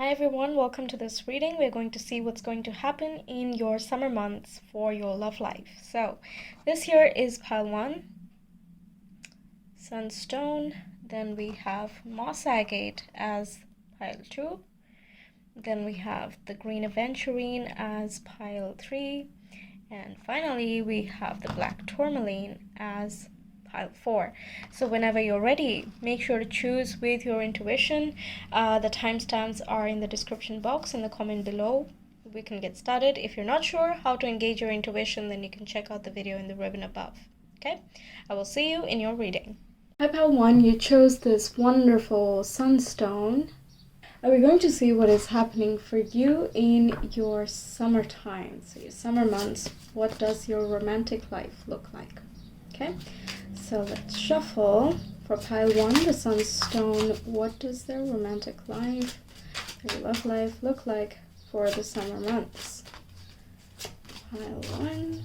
Hi everyone, welcome to this reading. We're going to see what's going to happen in your summer months for your love life. So this here is pile 1, Sunstone. Then we have Moss Agate as pile 2. Then we have the Green Aventurine as pile 3. And finally we have the Black Tourmaline as pile 4. So whenever you're ready, make sure to choose with your intuition. The timestamps are in the description box in the comment below. We can get started. If you're not sure how to engage your intuition, then you can check out the video in the ribbon above. Okay, I will see you in your reading. Hi pile 1, you chose this wonderful sunstone. We're going to see what is happening for you in your summertime, so your summer months. What does your romantic life look like? Okay, so let's shuffle for pile 1, the sunstone. What does their romantic life, their love life look like for the summer months? Pile 1,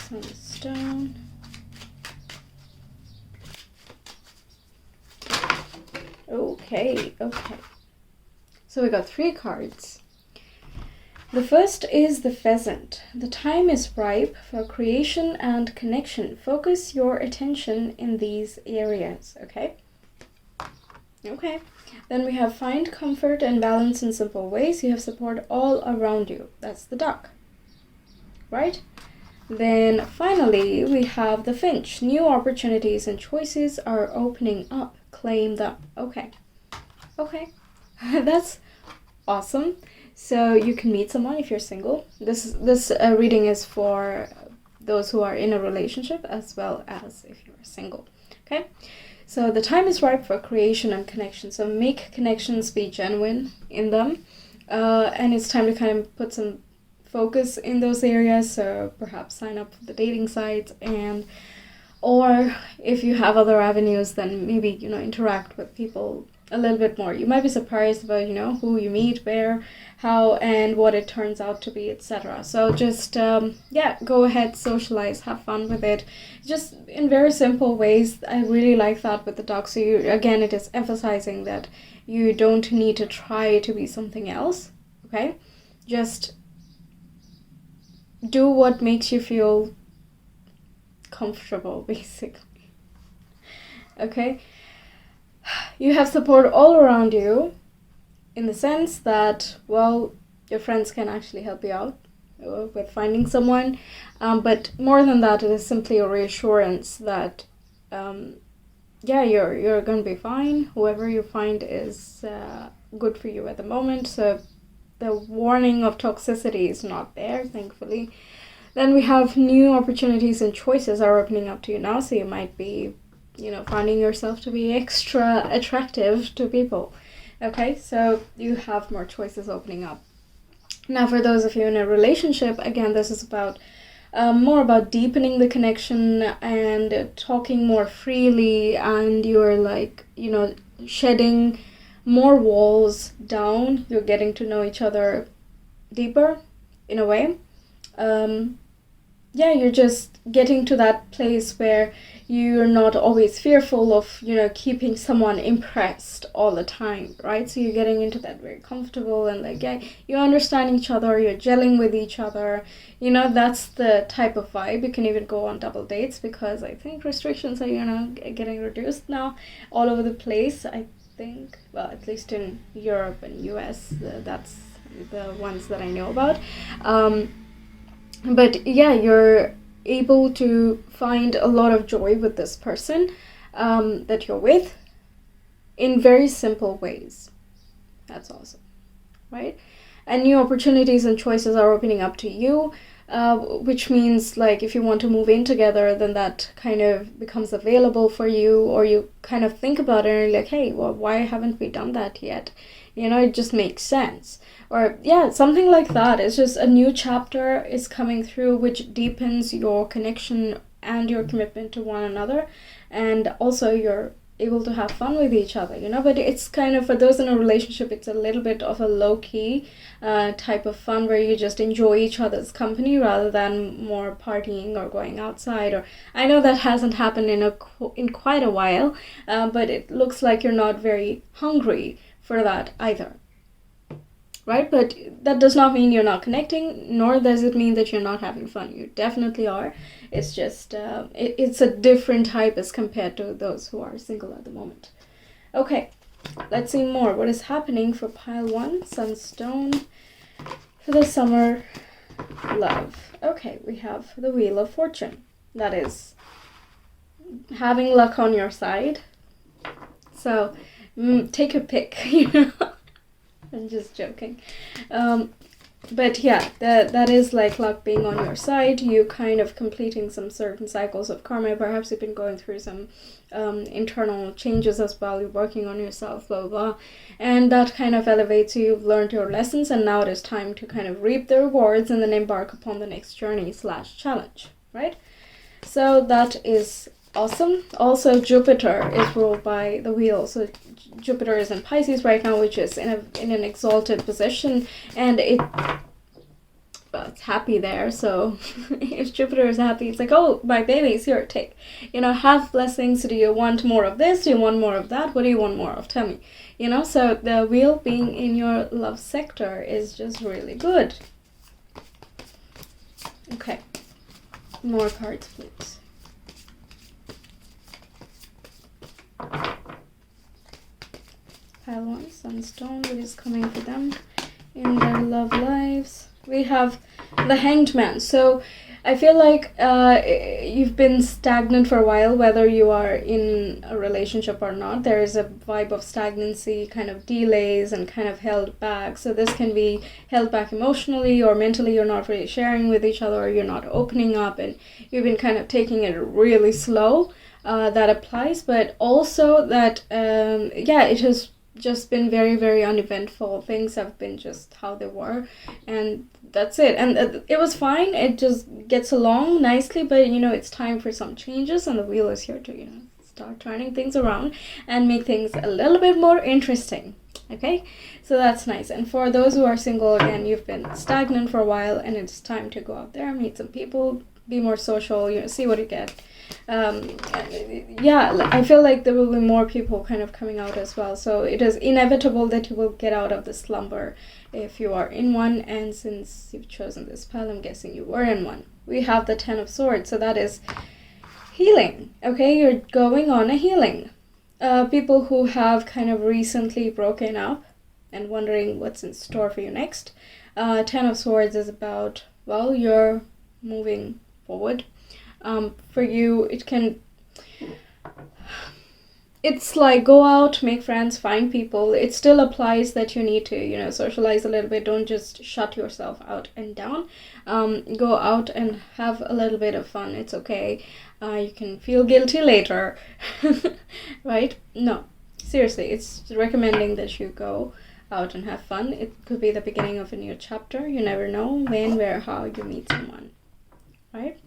sunstone. Okay. So we got 3 cards. The first is the pheasant. The time is ripe for creation and connection. Focus your attention in these areas, okay? Okay. Then we have find comfort and balance in simple ways. You have support all around you. That's the duck, right? Then finally, we have the finch. New opportunities and choices are opening up. Claim them. Okay. That's awesome. So you can meet someone if you're single. This reading is for those who are in a relationship as well as if you're single. Okay, so the time is ripe for creation and connection. So make connections, be genuine in them, and it's time to kind of put some focus in those areas. So perhaps sign up for the dating sites, or if you have other avenues, then maybe interact with people a little bit more. You might be surprised about who you meet, where, how, and what it turns out to be, etc. So just go ahead, socialize, have fun with it, just in very simple ways. I really like that with the dog. So again, it is emphasizing that you don't need to try to be something else. Okay, just do what makes you feel comfortable, basically. Okay, you have support all around you, in the sense that, well, your friends can actually help you out with finding someone, but more than that, it is simply a reassurance that you're gonna be fine. Whoever you find is good for you at the moment. So the warning of toxicity is not there, thankfully. Then we have new opportunities and choices are opening up to you now. So you might be finding yourself to be extra attractive to people. Okay, so you have more choices opening up. Now for those of you in a relationship, again, this is about more about deepening the connection and talking more freely, and you're shedding more walls down. You're getting to know each other deeper in a way. You're just getting to that place where you're not always fearful of keeping someone impressed all the time, right? So you're getting into that very comfortable, and you understand each other, you're gelling with each other. That's the type of vibe. You can even go on double dates, because I think restrictions are getting reduced now all over the place. I think, well, at least in Europe and US, that's the ones that I know about. But yeah, you're able to find a lot of joy with this person that you're with in very simple ways. That's awesome, right? And new opportunities and choices are opening up to you, which means if you want to move in together, then that kind of becomes available for you, or you kind of think about it and you're like, hey, well, why haven't we done that yet? It just makes sense. Or something like that. It's just a new chapter is coming through, which deepens your connection and your commitment to one another, and also you're able to have fun with each other, but it's kind of, for those in a relationship, it's a little bit of a low-key type of fun, where you just enjoy each other's company rather than more partying or going outside. Or I know that hasn't happened in quite a while, but it looks like you're not very hungry for that either. right? But that does not mean you're not connecting, nor does it mean that you're not having fun. You definitely are. It's just it's a different type as compared to those who are single at the moment. Okay, let's see more. What is happening for pile 1, Sunstone, for the summer love? Okay, we have the Wheel of Fortune. That is having luck on your side. So take a pick, you know. I'm just joking. But yeah, that is like luck being on your side. You kind of completing some certain cycles of karma. Perhaps you've been going through some internal changes as well. You're working on yourself, blah, blah, blah. And that kind of elevates you. You've learned your lessons, and now it is time to kind of reap the rewards and then embark upon the next journey / challenge, right? So that is awesome. Also, Jupiter is ruled by the wheel. So Jupiter is in Pisces right now, which is in an exalted position, and it's happy there. So if Jupiter is happy, it's like, oh, my baby's here, take, have blessings. Do you want more of this? Do you want more of that? What do you want more of? Tell me. So the wheel being in your love sector is just really good. Okay, more cards, please. Pile 1, Sunstone, what is coming for them in their love lives? We have the Hanged Man. So I feel like you've been stagnant for a while, whether you are in a relationship or not. There is a vibe of stagnancy, kind of delays and kind of held back. So this can be held back emotionally or mentally. You're not really sharing with each other, or you're not opening up, and you've been kind of taking it really slow. That applies, but also that, it has just been very, very uneventful. Things have been just how they were, and that's it. And it was fine. It just gets along nicely, but it's time for some changes, and the wheel is here to start turning things around and make things a little bit more interesting. Okay, so that's nice. And for those who are single, again, you've been stagnant for a while, and it's time to go out there, meet some people, be more social, see what you get. I feel like there will be more people kind of coming out as well. So it is inevitable that you will get out of the slumber if you are in one. And since you've chosen this pile, I'm guessing you were in one. We have the 10 of Swords. So that is healing. Okay, you're going on a healing. People who have kind of recently broken up and wondering what's in store for you next. 10 of Swords is about, you're moving forward. For you, it's like go out, make friends, find people. It still applies that you need to, socialize a little bit. Don't just shut yourself out and down. Go out and have a little bit of fun. It's okay. You can feel guilty later, right? No, seriously, it's recommending that you go out and have fun. It could be the beginning of a new chapter. You never know when, where, how you meet someone, right?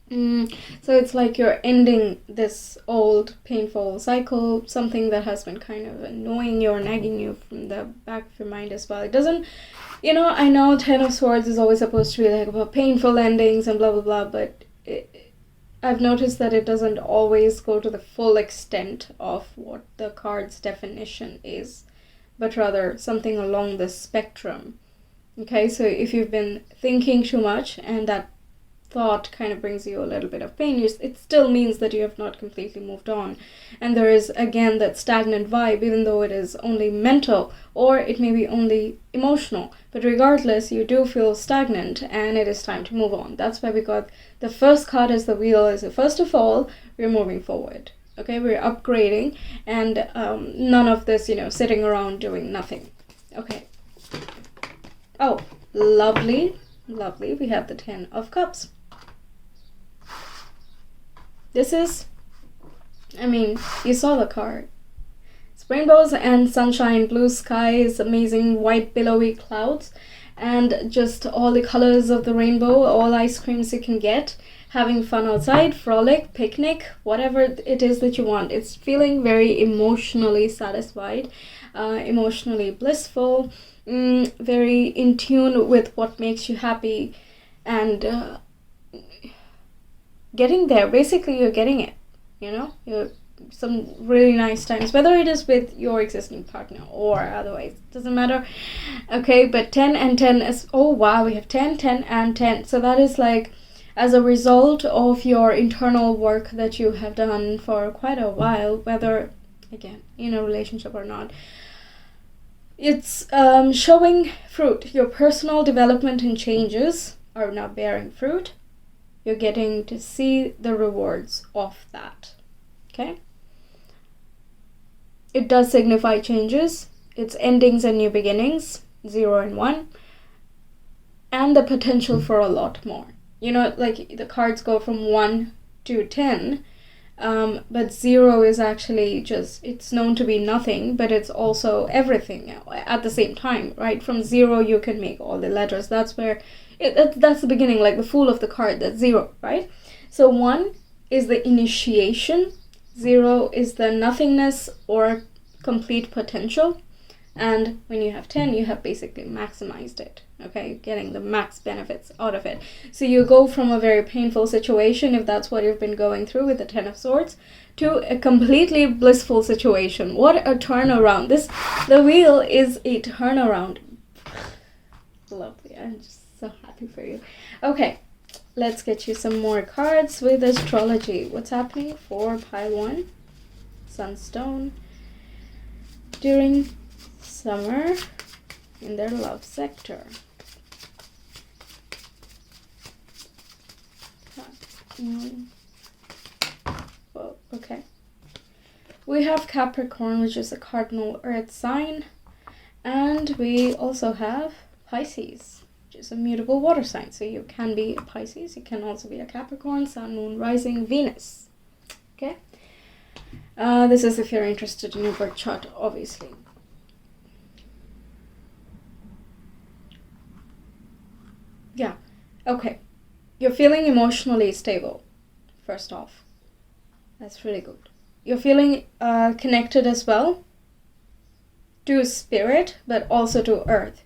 So it's like you're ending this old painful cycle, something that has been kind of annoying you or nagging you from the back of your mind as well. It doesn't, I know 10 of Swords is always supposed to be like about painful endings and blah blah blah, but I've noticed that it doesn't always go to the full extent of what the card's definition is, but rather something along the spectrum. Okay, so if you've been thinking too much and that thought kind of brings you a little bit of pain, it still means that you have not completely moved on. And there is, again, that stagnant vibe, even though it is only mental, or it may be only emotional. But regardless, you do feel stagnant, and it is time to move on. That's why we got the first card as the wheel. Is first of all, we're moving forward. Okay, we're upgrading, and none of this, sitting around doing nothing. Okay. Oh, lovely, lovely. We have the 10 of Cups. This is, you saw the card. It's rainbows and sunshine, blue skies, amazing white billowy clouds, and just all the colors of the rainbow, all ice creams you can get, having fun outside, frolic, picnic, whatever it is that you want. It's feeling very emotionally satisfied, emotionally blissful, very in tune with what makes you happy, and getting there. Basically, you're getting it. You're some really nice times, whether it is with your existing partner or otherwise, doesn't matter. Okay, but 10 and 10 is, oh wow, we have 10, 10 and 10. So that is like as a result of your internal work that you have done for quite a while, whether again in a relationship or not. It's showing fruit. Your personal development and changes are now bearing fruit. You're getting to see the rewards of that. Okay? It does signify changes. It's endings and new beginnings, 0 and 1, and the potential for a lot more. You know, like the cards go from 1 to 10, but 0 is actually just, it's known to be nothing, but it's also everything at the same time, right? From 0 you can make all the letters. That's where, that's the beginning, like the Fool of the card, that's 0, right? So 1 is the initiation, 0 is the nothingness or complete potential, and when you have 10, you have basically maximized it. Okay, getting the max benefits out of it. So you go from a very painful situation, if that's what you've been going through with the 10 of Swords, to a completely blissful situation. What a turnaround. The wheel is a turnaround. Lovely. I'm just so happy for you. Okay, let's get you some more cards with astrology. What's happening for pile 1? Sunstone during summer in their love sector. Well, okay. We have Capricorn, which is a cardinal earth sign, and we also have Pisces, which is a mutable water sign. So you can be a Pisces, you can also be a Capricorn, Sun, Moon, Rising, Venus. Okay. This is if you're interested in your birth chart, obviously. Yeah, okay. You're feeling emotionally stable, first off. That's really good. You're feeling connected as well to spirit, but also to earth.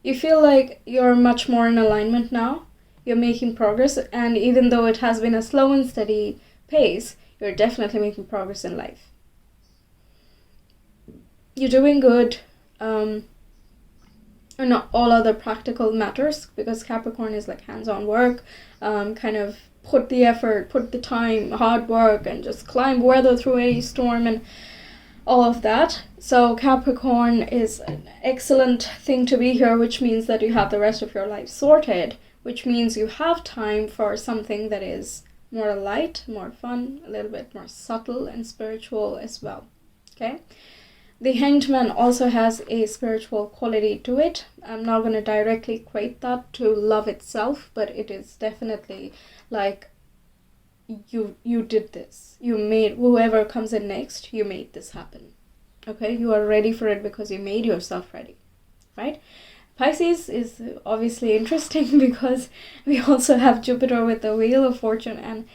You feel like you're much more in alignment now. You're making progress, and even though it has been a slow and steady pace, you're definitely making progress in life. You're doing good and not all other practical matters, because Capricorn is like hands-on work, kind of put the effort, put the time, hard work, and just weather through any storm and all of that. So Capricorn is an excellent thing to be here, which means that you have the rest of your life sorted, which means you have time for something that is more light, more fun, a little bit more subtle and spiritual as well. Okay? The Hanged Man also has a spiritual quality to it. I'm not going to directly equate that to love itself, but it is definitely like you did this. You made, whoever comes in next, you made this happen. Okay? You are ready for it because you made yourself ready. Right? Pisces is obviously interesting because we also have Jupiter with the Wheel of Fortune and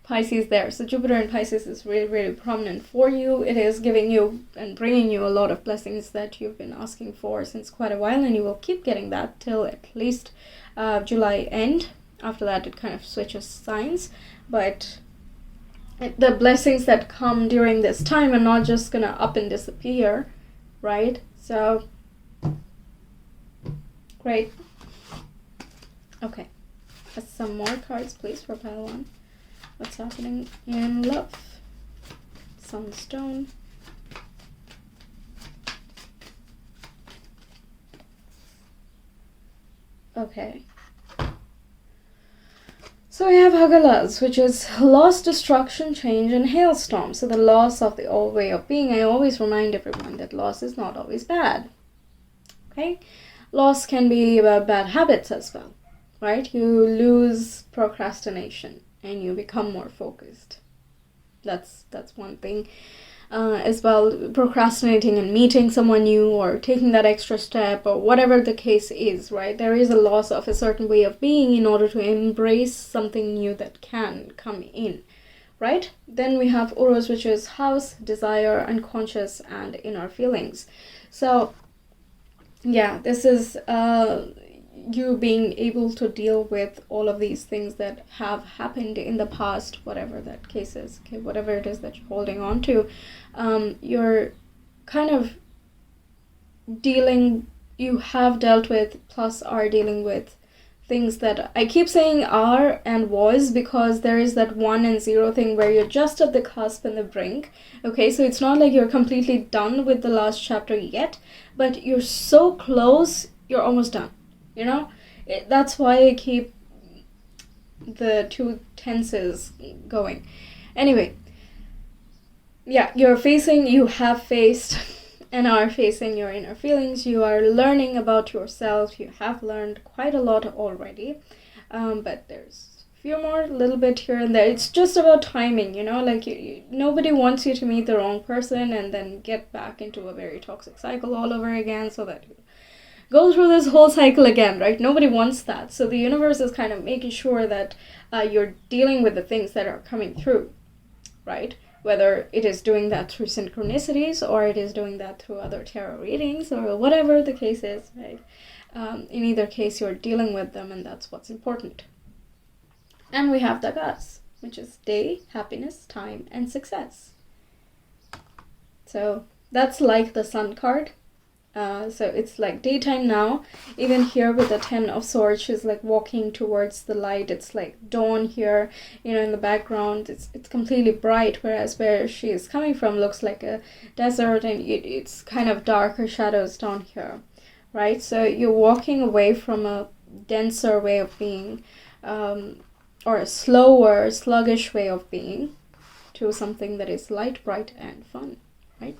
Pisces there. So Jupiter in Pisces is really, really prominent for you. It is giving you and bringing you a lot of blessings that you've been asking for since quite a while, and you will keep getting that till at least July end. After that, it kind of switches signs, but the blessings that come during this time are not just gonna up and disappear, right? So great. Okay, some more cards, please, for pile 1. What's happening in love? Sunstone. Okay. So we have Hagalas, which is loss, destruction, change, and hailstorm. So the loss of the old way of being. I always remind everyone that loss is not always bad. Okay? Loss can be about bad habits as well, right? You lose procrastination and you become more focused. That's one thing. As well, procrastinating and meeting someone new or taking that extra step or whatever the case is, right? There is a loss of a certain way of being in order to embrace something new that can come in, right? Then we have Urus, which is house, desire, unconscious, and inner feelings. So yeah, this is you being able to deal with all of these things that have happened in the past, whatever that case is, okay, whatever it is that you're holding on to, you're kind of you have dealt with plus are dealing with things that I keep saying are and was, because there is that 1 and 0 thing where you're just at the cusp and the brink. Okay, so it's not like you're completely done with the last chapter yet, but you're so close, you're almost done, you know. That's why I keep the 2 tenses going. Anyway, yeah, you have faced and are facing your inner feelings. You are learning about yourself. You have learned quite a lot already, but there's a few more, a little bit here and there. It's just about timing, you know, like nobody wants you to meet the wrong person and then get back into a very toxic cycle all over again, so that you go through this whole cycle again, right? Nobody wants that. So the universe is kind of making sure that you're dealing with the things that are coming through, right? Whether it is doing that through synchronicities or it is doing that through other tarot readings or whatever the case is, right? In either case, you're dealing with them, and that's what's important. And we have the Gas, which is day, happiness, time, and success. So that's like the Sun card. So it's like daytime now. Even here with the 10 of Swords, she's like walking towards the light. It's like dawn here, you know, in the background. It's completely bright, whereas where she is coming from looks like a desert, and it's kind of darker shadows down here, right? So you're walking away from a denser way of being, or a slower, sluggish way of being, to something that is light, bright, and fun, right?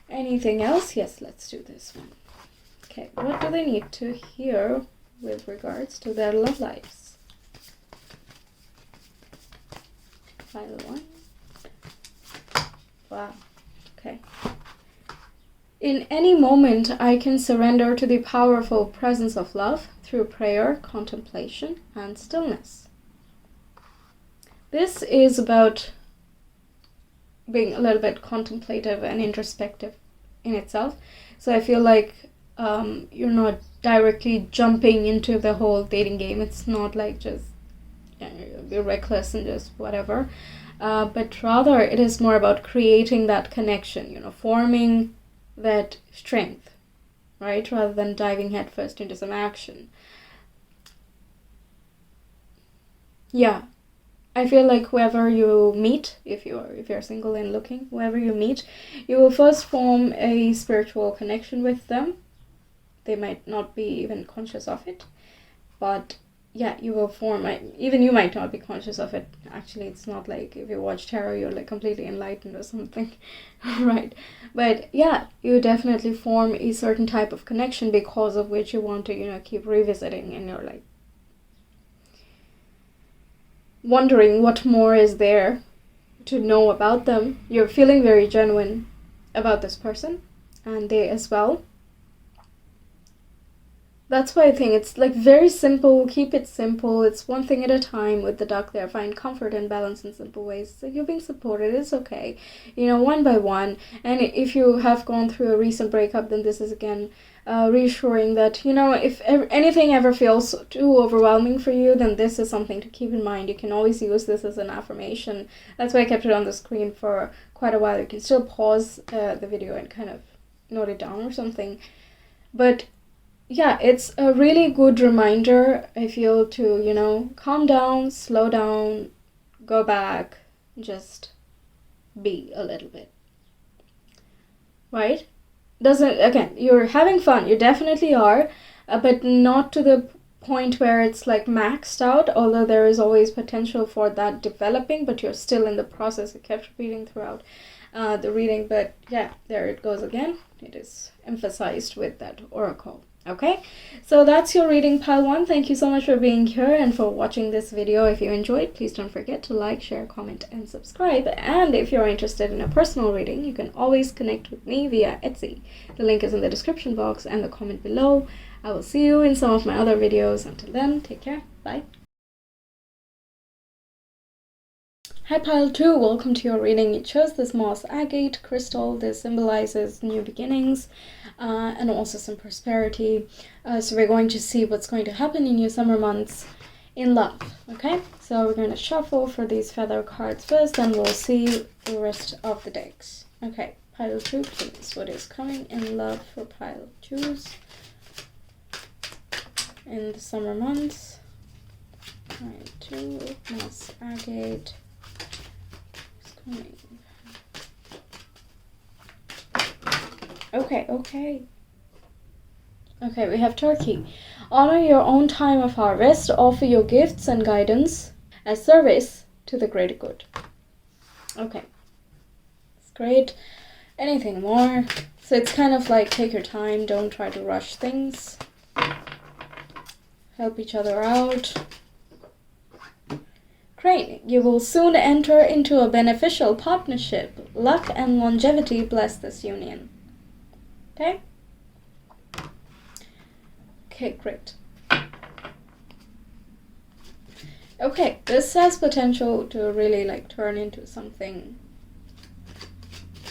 Anything else? Yes, let's do this one. Okay, what do they need to hear with regards to their love lives? Pile 1. Wow. Okay. In any moment, I can surrender to the powerful presence of love through prayer, contemplation, and stillness. This is about being a little bit contemplative and introspective in itself. So I feel like you're not directly jumping into the whole dating game. It's not like just be reckless and just whatever, but rather it is more about creating that connection, you know, forming that strength, right, rather than diving headfirst into some action. Yeah, I feel like whoever you meet, if you're single and looking, whoever you meet, you will first form a spiritual connection with them. They might not be even conscious of it, but yeah, you will form. Even you might not be conscious of it. Actually, it's not like if you watch tarot, you're like completely enlightened or something, right? But yeah, you definitely form a certain type of connection because of which you want to, you know, keep revisiting, and you're like wondering what more is there to know about them. You're feeling very genuine about this person, and they as well. That's why I think it's like very simple. Keep it simple. It's one thing at a time with the duck there. Find comfort and balance in simple ways. So you're being supported. It's okay, you know, one by one. And if you have gone through a recent breakup, then this is again reassuring that, you know, if anything ever feels too overwhelming for you, then this is something to keep in mind. You can always use this as an affirmation. That's why I kept it on the screen for quite a while. You can still pause the video and kind of note it down or something. But yeah, it's a really good reminder, I feel, to, you know, calm down, slow down, go back, just be a little bit, right? Again, you're having fun, you definitely are, but not to the point where it's like maxed out, although there is always potential for that developing, but you're still in the process. I kept repeating throughout the reading, but yeah, there it goes again. It is emphasized with that oracle. Okay, so that's your reading, pile 1. Thank you so much for being here and for watching this video. If you enjoyed, please don't forget to like, share, comment, and subscribe. And if you're interested in a personal reading, you can always connect with me via Etsy. The link is in the description box and the comment below. I will see you in some of my other videos. Until then, take care. Bye. Hi Pile 2, welcome to your reading. You chose this moss agate crystal. This symbolizes new beginnings and also some prosperity. So we're going to see what's going to happen in your summer months in love. Okay, so we're going to shuffle for these feather cards first, and we'll see the rest of the decks. Okay, Pile 2, please. What is coming in love for Pile 2s in the summer months? Pile 2, moss agate. Okay, we have Turkey. Honor your own time of harvest. Offer your gifts and guidance as service to the greater good. Okay, it's great. Anything more? So it's kind of like take your time. Don't try to rush things. Help each other out. Great. You will soon enter into a beneficial partnership. Luck and longevity bless this union. Okay? Okay, great. Okay, this has potential to really like turn into something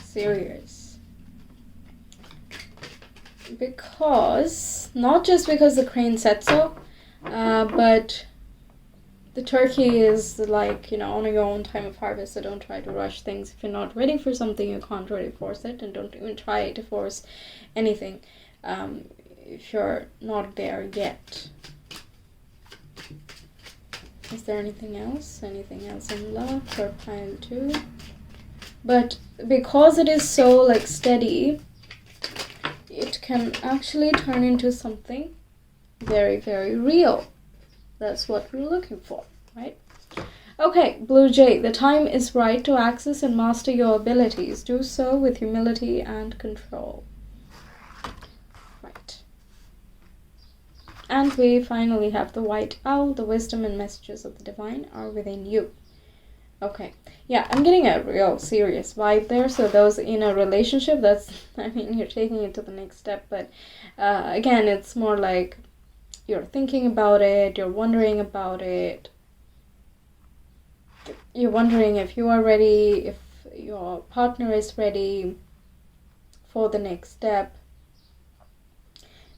serious. Because, not just because the crane said so, but the turkey is like, honor your own time of harvest, so don't try to rush things. If you're not ready for something, you can't really force it, and don't even try to force anything if you're not there yet. Is there anything else? Anything else in love for Pile 2? But because it is so like steady, it can actually turn into something very, very real. That's what we're looking for, right? Okay, Blue Jay, the time is right to access and master your abilities. Do so with humility and control. Right. And we finally have the White Owl. The wisdom and messages of the divine are within you. Okay. Yeah, I'm getting a real serious vibe there. So those in a relationship, you're taking it to the next step. But again, it's more like you're thinking about it, you're wondering about it. You're wondering if you are ready, if your partner is ready for the next step.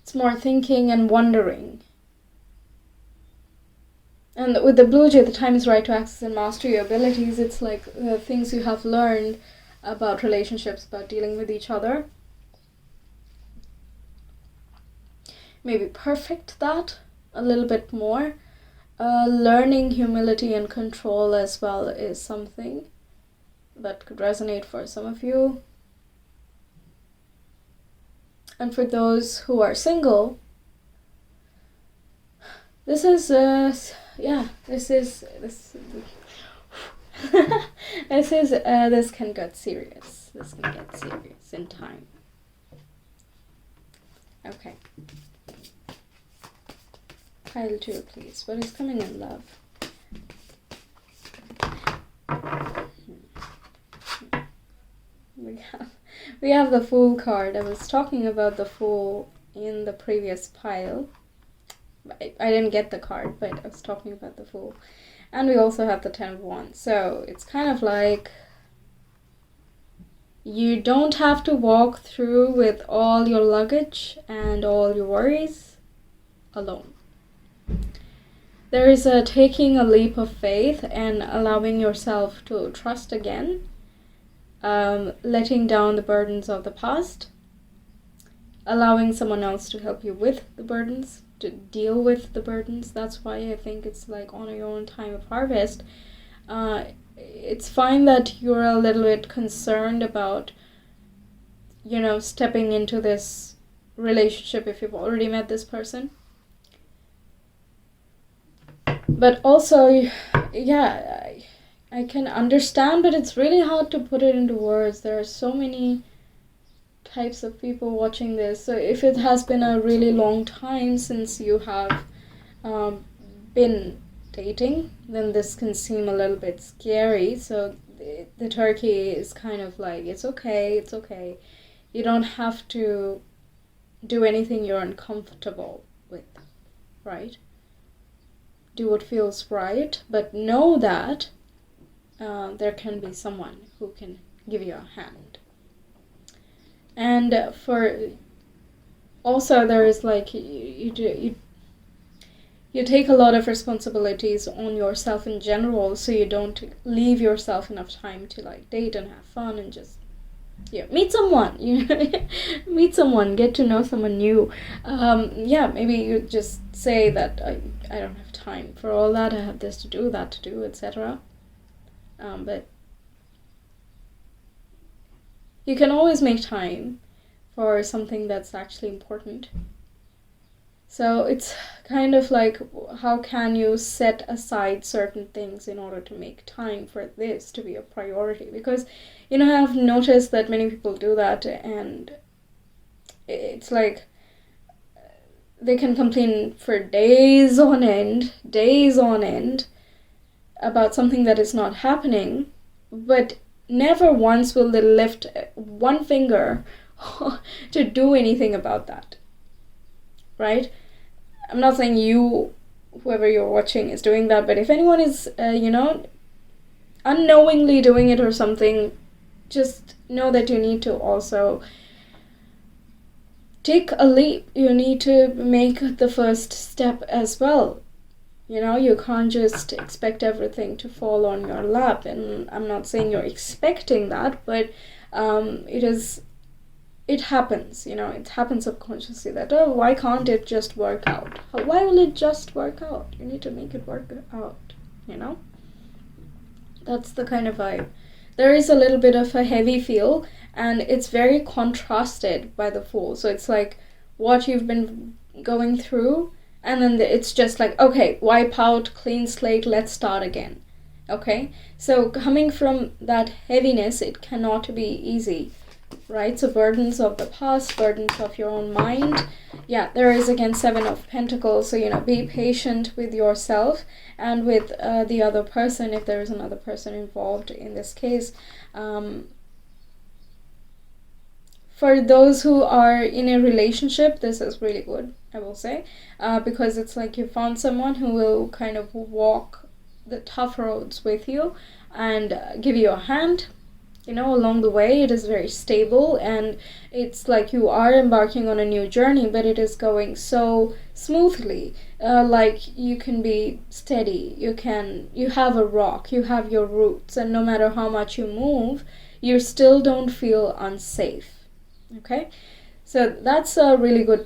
It's more thinking and wondering. And with the Blue Jay, the time is right to access and master your abilities. It's like the things you have learned about relationships, about dealing with each other. Maybe perfect that a little bit more. Learning humility and control as well is something that could resonate for some of you. And for those who are single, this can get serious. This can get serious in time. Okay. Pile 2, please. What is coming in love? We have the Fool card. I was talking about the Fool in the previous pile. I didn't get the card, but I was talking about the Fool. And we also have the 10 of Wands. So it's kind of like you don't have to walk through with all your luggage and all your worries alone. There is a taking a leap of faith and allowing yourself to trust again, letting down the burdens of the past, allowing someone else to help you with the burdens, to deal with the burdens. That's why I think it's like honor your own time of harvest. It's fine that you're a little bit concerned about, stepping into this relationship if you've already met this person. But also, yeah, I can understand, but it's really hard to put it into words. There are so many types of people watching this. So if it has been a really long time since you have been dating, then this can seem a little bit scary. So the turkey is kind of like, it's okay. You don't have to do anything you're uncomfortable with, right? Do what feels right, but know that there can be someone who can give you a hand. And also there is like you take a lot of responsibilities on yourself in general, so you don't leave yourself enough time to like date and have fun and just meet someone. Meet someone, get to know someone new. Maybe you just say that I don't have time for all that, I have this to do, that to do, etc. But you can always make time for something that's actually important. So it's kind of like, how can you set aside certain things in order to make time for this to be a priority? Because, I've noticed that many people do that, and it's like they can complain for days on end about something that is not happening, but never once will they lift one finger to do anything about that, right? I'm not saying whoever you're watching is doing that, but if anyone is, unknowingly doing it or something, just know that you need to also take a leap. You need to make the first step as well. You can't just expect everything to fall on your lap. And I'm not saying you're expecting that, but it happens, it happens subconsciously that, why can't it just work out? Why will it just work out? You need to make it work out, That's the kind of vibe. There is a little bit of a heavy feel, and it's very contrasted by the Fool. So it's like what you've been going through, and then it's just like, okay, wipe out, clean slate, let's start again. Okay? So coming from that heaviness, it cannot be easy. Right, so burdens of the past, burdens of your own mind. Yeah, there is again 7 of Pentacles, so be patient with yourself and with the other person, if there is another person involved in this case. For those who are in a relationship, this is really good, I will say, because it's like you found someone who will kind of walk the tough roads with you and give you a hand along the way. It is very stable, and it's like you are embarking on a new journey, but it is going so smoothly. Like you can be steady, you have a rock, you have your roots, and no matter how much you move, you still don't feel unsafe. Okay, so that's a really good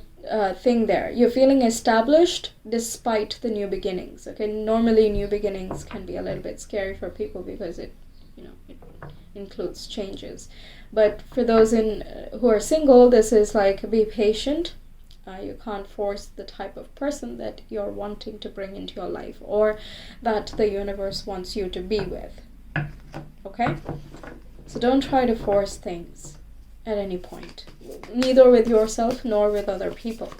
thing there. You're feeling established despite the new beginnings. Okay, normally new beginnings can be a little bit scary for people because it includes changes, but for those who are single, this is like, be patient. You can't force the type of person that you're wanting to bring into your life or that the universe wants you to be with. Okay, so don't try to force things at any point, neither with yourself nor with other people,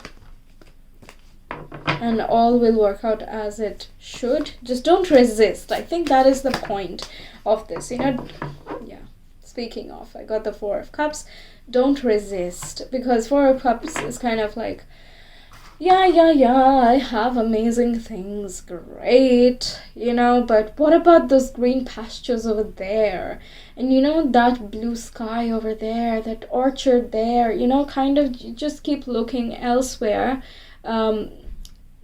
and all will work out as it should. Just don't resist. I think that is the point of this. Speaking of, I got the 4 of Cups. Don't resist, because 4 of Cups is kind of like, I have amazing things, great, but what about those green pastures over there? And that blue sky over there, that orchard there, kind of just keep looking elsewhere,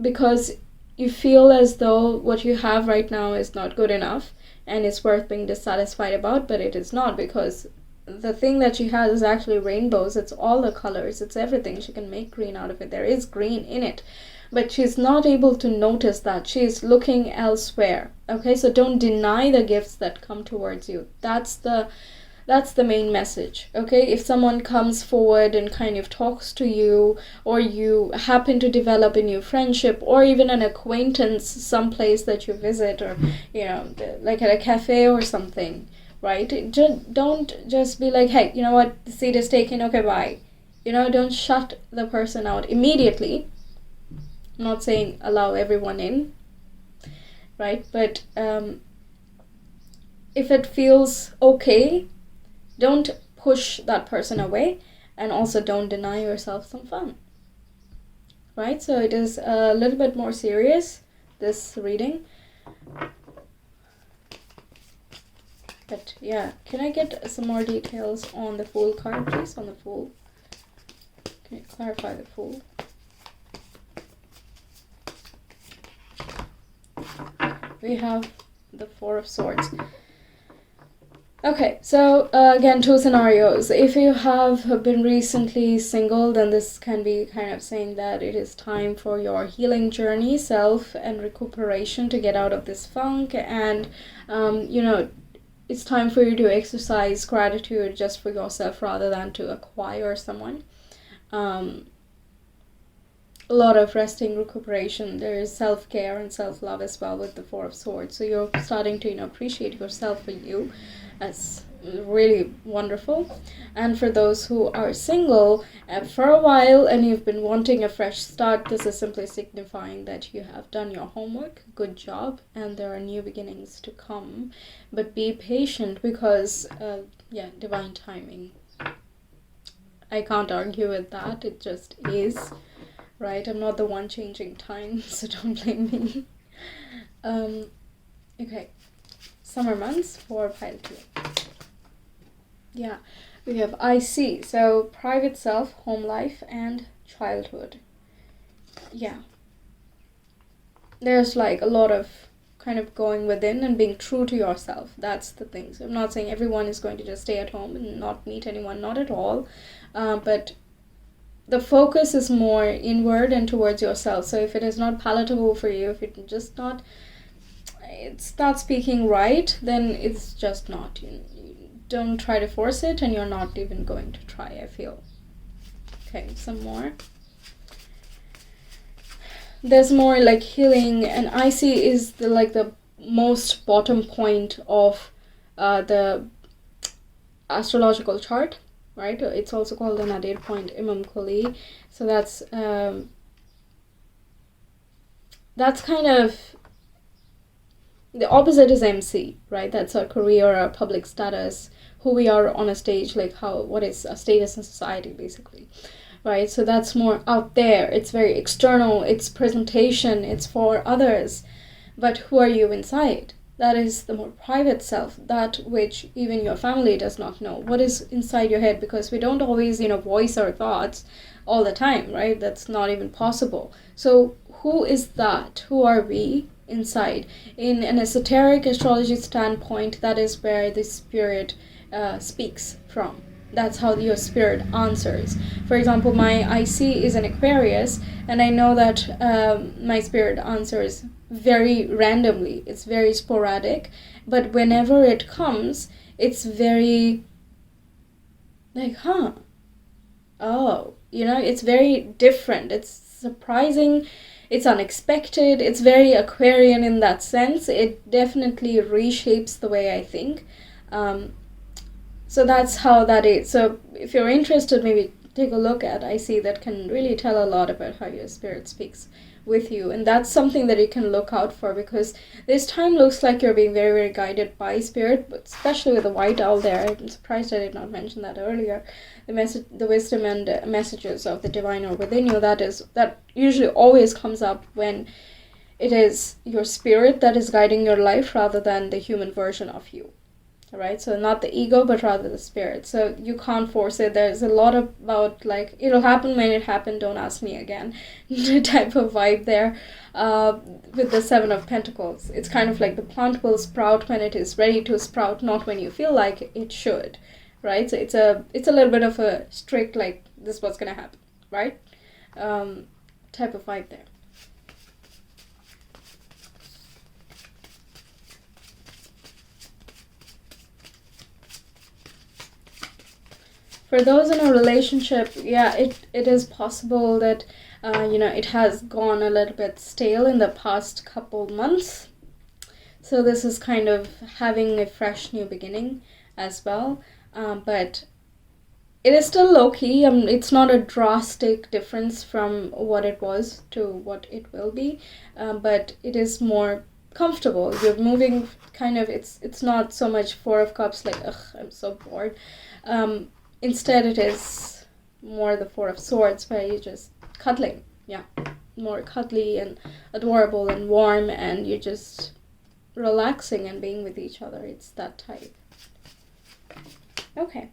because you feel as though what you have right now is not good enough and it's worth being dissatisfied about, but it is not, because the thing that she has is actually rainbows. It's all the colors, it's everything. She can make green out of it. There is green in it, but she's not able to notice that. She's looking elsewhere. Okay, so don't deny the gifts that come towards you. That's the main message. Okay, if someone comes forward and kind of talks to you, or you happen to develop a new friendship, or even an acquaintance someplace that you visit, or like at a cafe or something, right? Don't just be like, hey, you know what, the seat is taken, okay, bye. Don't shut the person out immediately. I'm not saying allow everyone in, right? But if it feels okay, don't push that person away, and also don't deny yourself some fun, right? So it is a little bit more serious, this reading. But yeah, can I get some more details on the Fool card, please? On the Fool. Can you clarify the Fool? We have the Four of Swords. Okay, so again, two scenarios. If you have been recently single, then this can be kind of saying that it is time for your healing journey, self and recuperation to get out of this funk, and it's time for you to exercise gratitude just for yourself rather than to acquire someone. A lot of resting, recuperation. There is self-care and self-love as well with the Four of Swords. So you're starting to appreciate yourself for you. That's really wonderful. And for those who are single for a while and you've been wanting a fresh start, this is simply signifying that you have done your homework. Good job. And there are new beginnings to come. But be patient because, divine timing. I can't argue with that. It just is. Right? I'm not the one changing time, so don't blame me. Okay. Summer months for pile 2. Yeah, we have IC, so private self, home life, and childhood. Yeah. There's like a lot of kind of going within and being true to yourself. That's the thing. So I'm not saying everyone is going to just stay at home and not meet anyone, not at all. But the focus is more inward and towards yourself. So if it is not palatable for you, if it's not speaking right, then it's just not. You don't try to force it, and you're not even going to try, I feel. Okay, some more. There's more like healing, and I see is the most bottom point of the astrological chart. Right, it's also called the Nadir point Imam Kuli. So that's kind of the opposite is MC, right? That's our career, our public status, who we are on a stage, like what is a status in society, basically, right? So that's more out there. It's very external. It's presentation. It's for others. But who are you inside? That is the more private self, that which even your family does not know. What is inside your head? Because we don't always, voice our thoughts all the time, right? That's not even possible. So who is that? Who are we inside? In an esoteric astrology standpoint, that is where the spirit speaks from. That's how your spirit answers. For example, my IC is an Aquarius, and I know that my spirit answers very randomly. It's very sporadic, but whenever it comes, it's very like, it's very different. It's surprising. It's unexpected. It's very Aquarian in that sense. It definitely reshapes the way I think. So that's how that is. So if you're interested, maybe take a look at IC. That can really tell a lot about how your spirit speaks with you, and that's something that you can look out for, because this time looks like you're being very, very guided by spirit, but especially with the white owl there. I'm surprised I did not mention that earlier. The wisdom and messages of the divine are within you. That usually always comes up when it is your spirit that is guiding your life rather than the human version of you. Right, so not the ego, but rather the spirit. So you can't force it. There's a lot about like, it'll happen when it happened, don't ask me again type of vibe there. With the Seven of Pentacles, it's kind of like the plant will sprout when it is ready to sprout, not when you feel like it should, right? So it's a little bit of a strict, like, this is what's gonna happen, right? Type of vibe there. For those in a relationship, it is possible that, it has gone a little bit stale in the past couple months. So this is kind of having a fresh new beginning as well. But it is still low-key. It's not a drastic difference from what it was to what it will be. But it is more comfortable. You're moving kind of, it's not so much Four of Cups, like, ugh, I'm so bored. Instead, it is more the Four of Swords, where you're just cuddling. Yeah, more cuddly and adorable and warm, and you're just relaxing and being with each other. It's that type. Okay.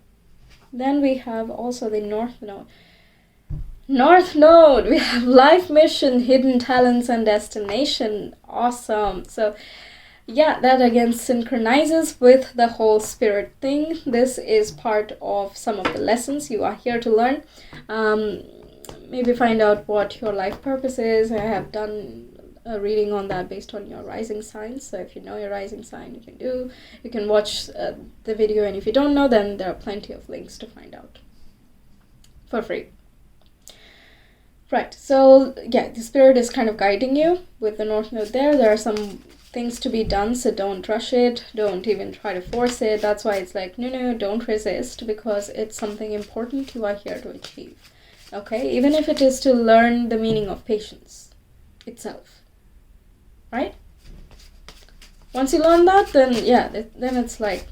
Then we have also the North Node. North Node, we have life mission, hidden talents, and destination. Awesome. So yeah, that again synchronizes with the whole spirit thing. This is part of some of the lessons you are here to learn. Maybe find out what your life purpose is. I have done a reading on that based on your rising sign. So if you know your rising sign, you can watch the video, and if you don't know, then there are plenty of links to find out for free. Right, so yeah, the spirit is kind of guiding you with the North Node there. There are some things to be done, so don't rush it. Don't even try to force it. That's why it's like, no, don't resist, because it's something important you are here to achieve. Okay, even if it is to learn the meaning of patience itself. Right? Once you learn that, then yeah, then it's like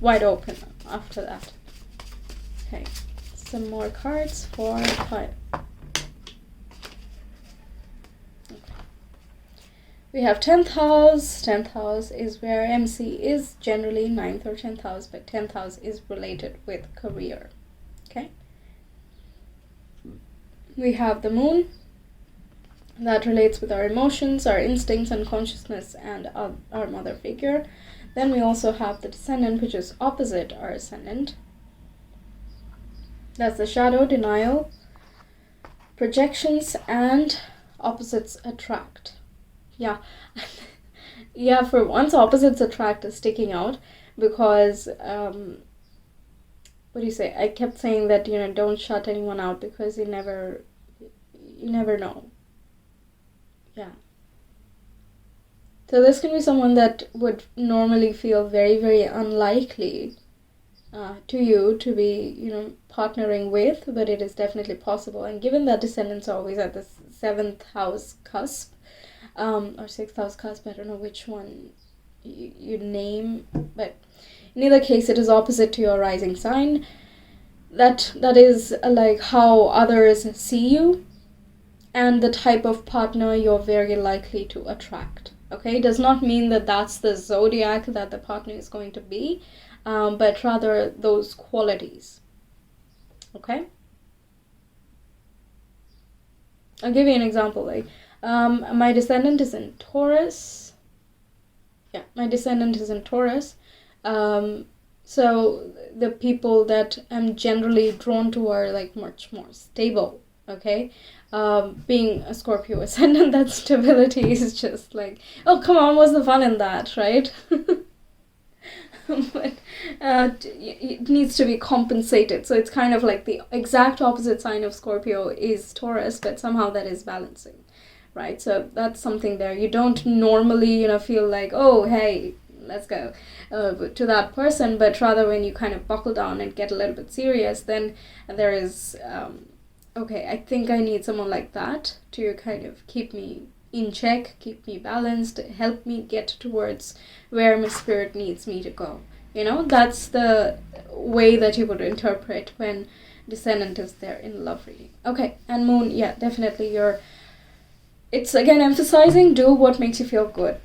wide open after that. Okay, some more cards for 5. We have 10th house. 10th house is where MC is generally 9th or 10th house, but 10th house is related with career. Okay. We have the moon. That relates with our emotions, our instincts and consciousness, and our mother figure. Then we also have the descendant, which is opposite our ascendant. That's the shadow, denial, projections, and opposites attract. Yeah. Yeah, for once opposites attract is sticking out, because what do you say? I kept saying that, don't shut anyone out, because you never know. Yeah. So this can be someone that would normally feel very, very unlikely to you to be, partnering with, but it is definitely possible. And given that descendants are always at the 7th house cusp, or 6th house cusp, I don't know which one you name, but in either case, it is opposite to your rising sign. That is like how others see you, and the type of partner you're very likely to attract. Okay, it does not mean that that's the zodiac that the partner is going to be, but rather those qualities. Okay, I'll give you an example. Like, my descendant is in Taurus. Yeah, my descendant is in Taurus. So the people that I'm generally drawn to are like much more stable. Okay, being a Scorpio ascendant, that stability is just like, oh, come on, what's the fun in that, right? But it needs to be compensated. So it's kind of like the exact opposite sign of Scorpio is Taurus, but somehow that is balancing, right? So that's something there. You don't normally, feel like, oh, hey, let's go to that person, but rather when you kind of buckle down and get a little bit serious, then there is, okay, I think I need someone like that to kind of keep me in check, keep me balanced, help me get towards where my spirit needs me to go. That's the way that you would interpret when descendant is there in love reading. Okay, and moon, yeah, definitely it's again emphasizing, do what makes you feel good.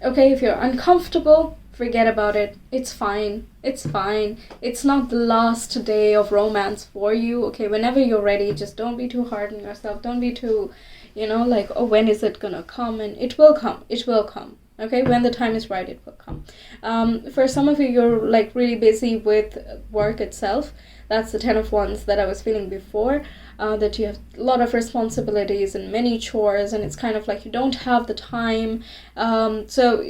Okay, if you're uncomfortable, forget about it. It's fine. It's fine. It's not the last day of romance for you. Okay, whenever you're ready, just don't be too hard on yourself. Don't be too, like, oh, when is it gonna come? And it will come. It will come. Okay, when the time is right, it will come. For some of you, you're like really busy with work itself. That's the 10 of Wands that I was feeling before, that you have a lot of responsibilities and many chores, and it's kind of like you don't have the time. So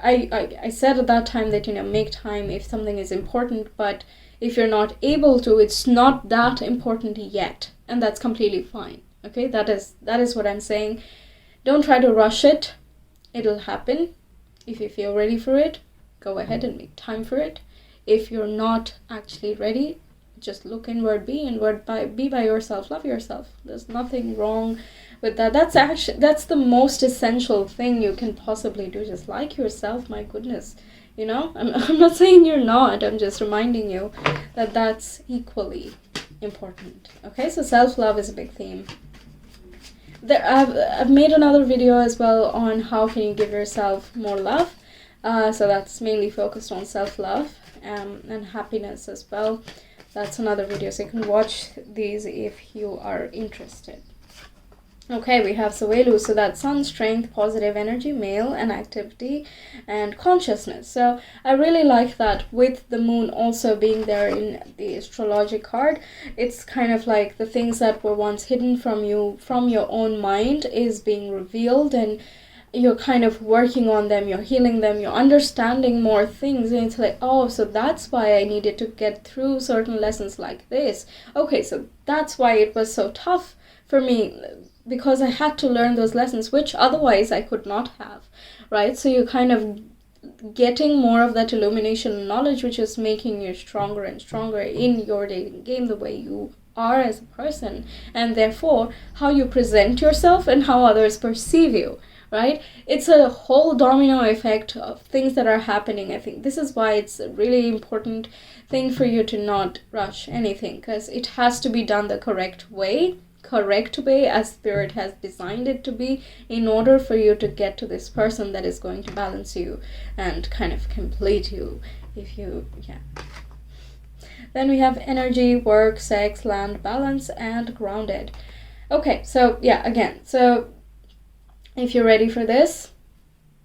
I said at that time that, make time if something is important, but if you're not able to, it's not that important yet, and that's completely fine. Okay, that is what I'm saying. Don't try to rush it. It'll happen. If you feel ready for it, go ahead and make time for it. If you're not actually ready, just look inward, be by yourself, love yourself. There's nothing wrong with that. That's the most essential thing you can possibly do. Just like yourself, my goodness. I'm not saying you're not. I'm just reminding you that that's equally important. Okay, so self-love is a big theme. I've made another video as well on how can you give yourself more love. So that's mainly focused on self-love. and happiness as well. That's another video, so you can watch these if you are interested. Okay, we have Sawelu, so that's sun, strength, positive energy, male, and activity, and consciousness. So I really like that with the moon also being there in the astrology card. It's kind of like the things that were once hidden from you, from your own mind, is being revealed, and you're kind of working on them, you're healing them, you're understanding more things, and it's like, oh, so that's why I needed to get through certain lessons like this. Okay, so that's why it was so tough for me, because I had to learn those lessons, which otherwise I could not have, right? So you're kind of getting more of that illumination knowledge, which is making you stronger and stronger in your dating game, the way you are as a person, and therefore how you present yourself and how others perceive you, right? It's a whole domino effect of things that are happening. I think this is why it's a really important thing for you to not rush anything, because it has to be done the correct way as spirit has designed it to be, in order for you to get to this person that is going to balance you and kind of complete you. If you, yeah. Then we have energy, work, sex, land, balance, and grounded. Okay, so yeah, again, so if you're ready for this,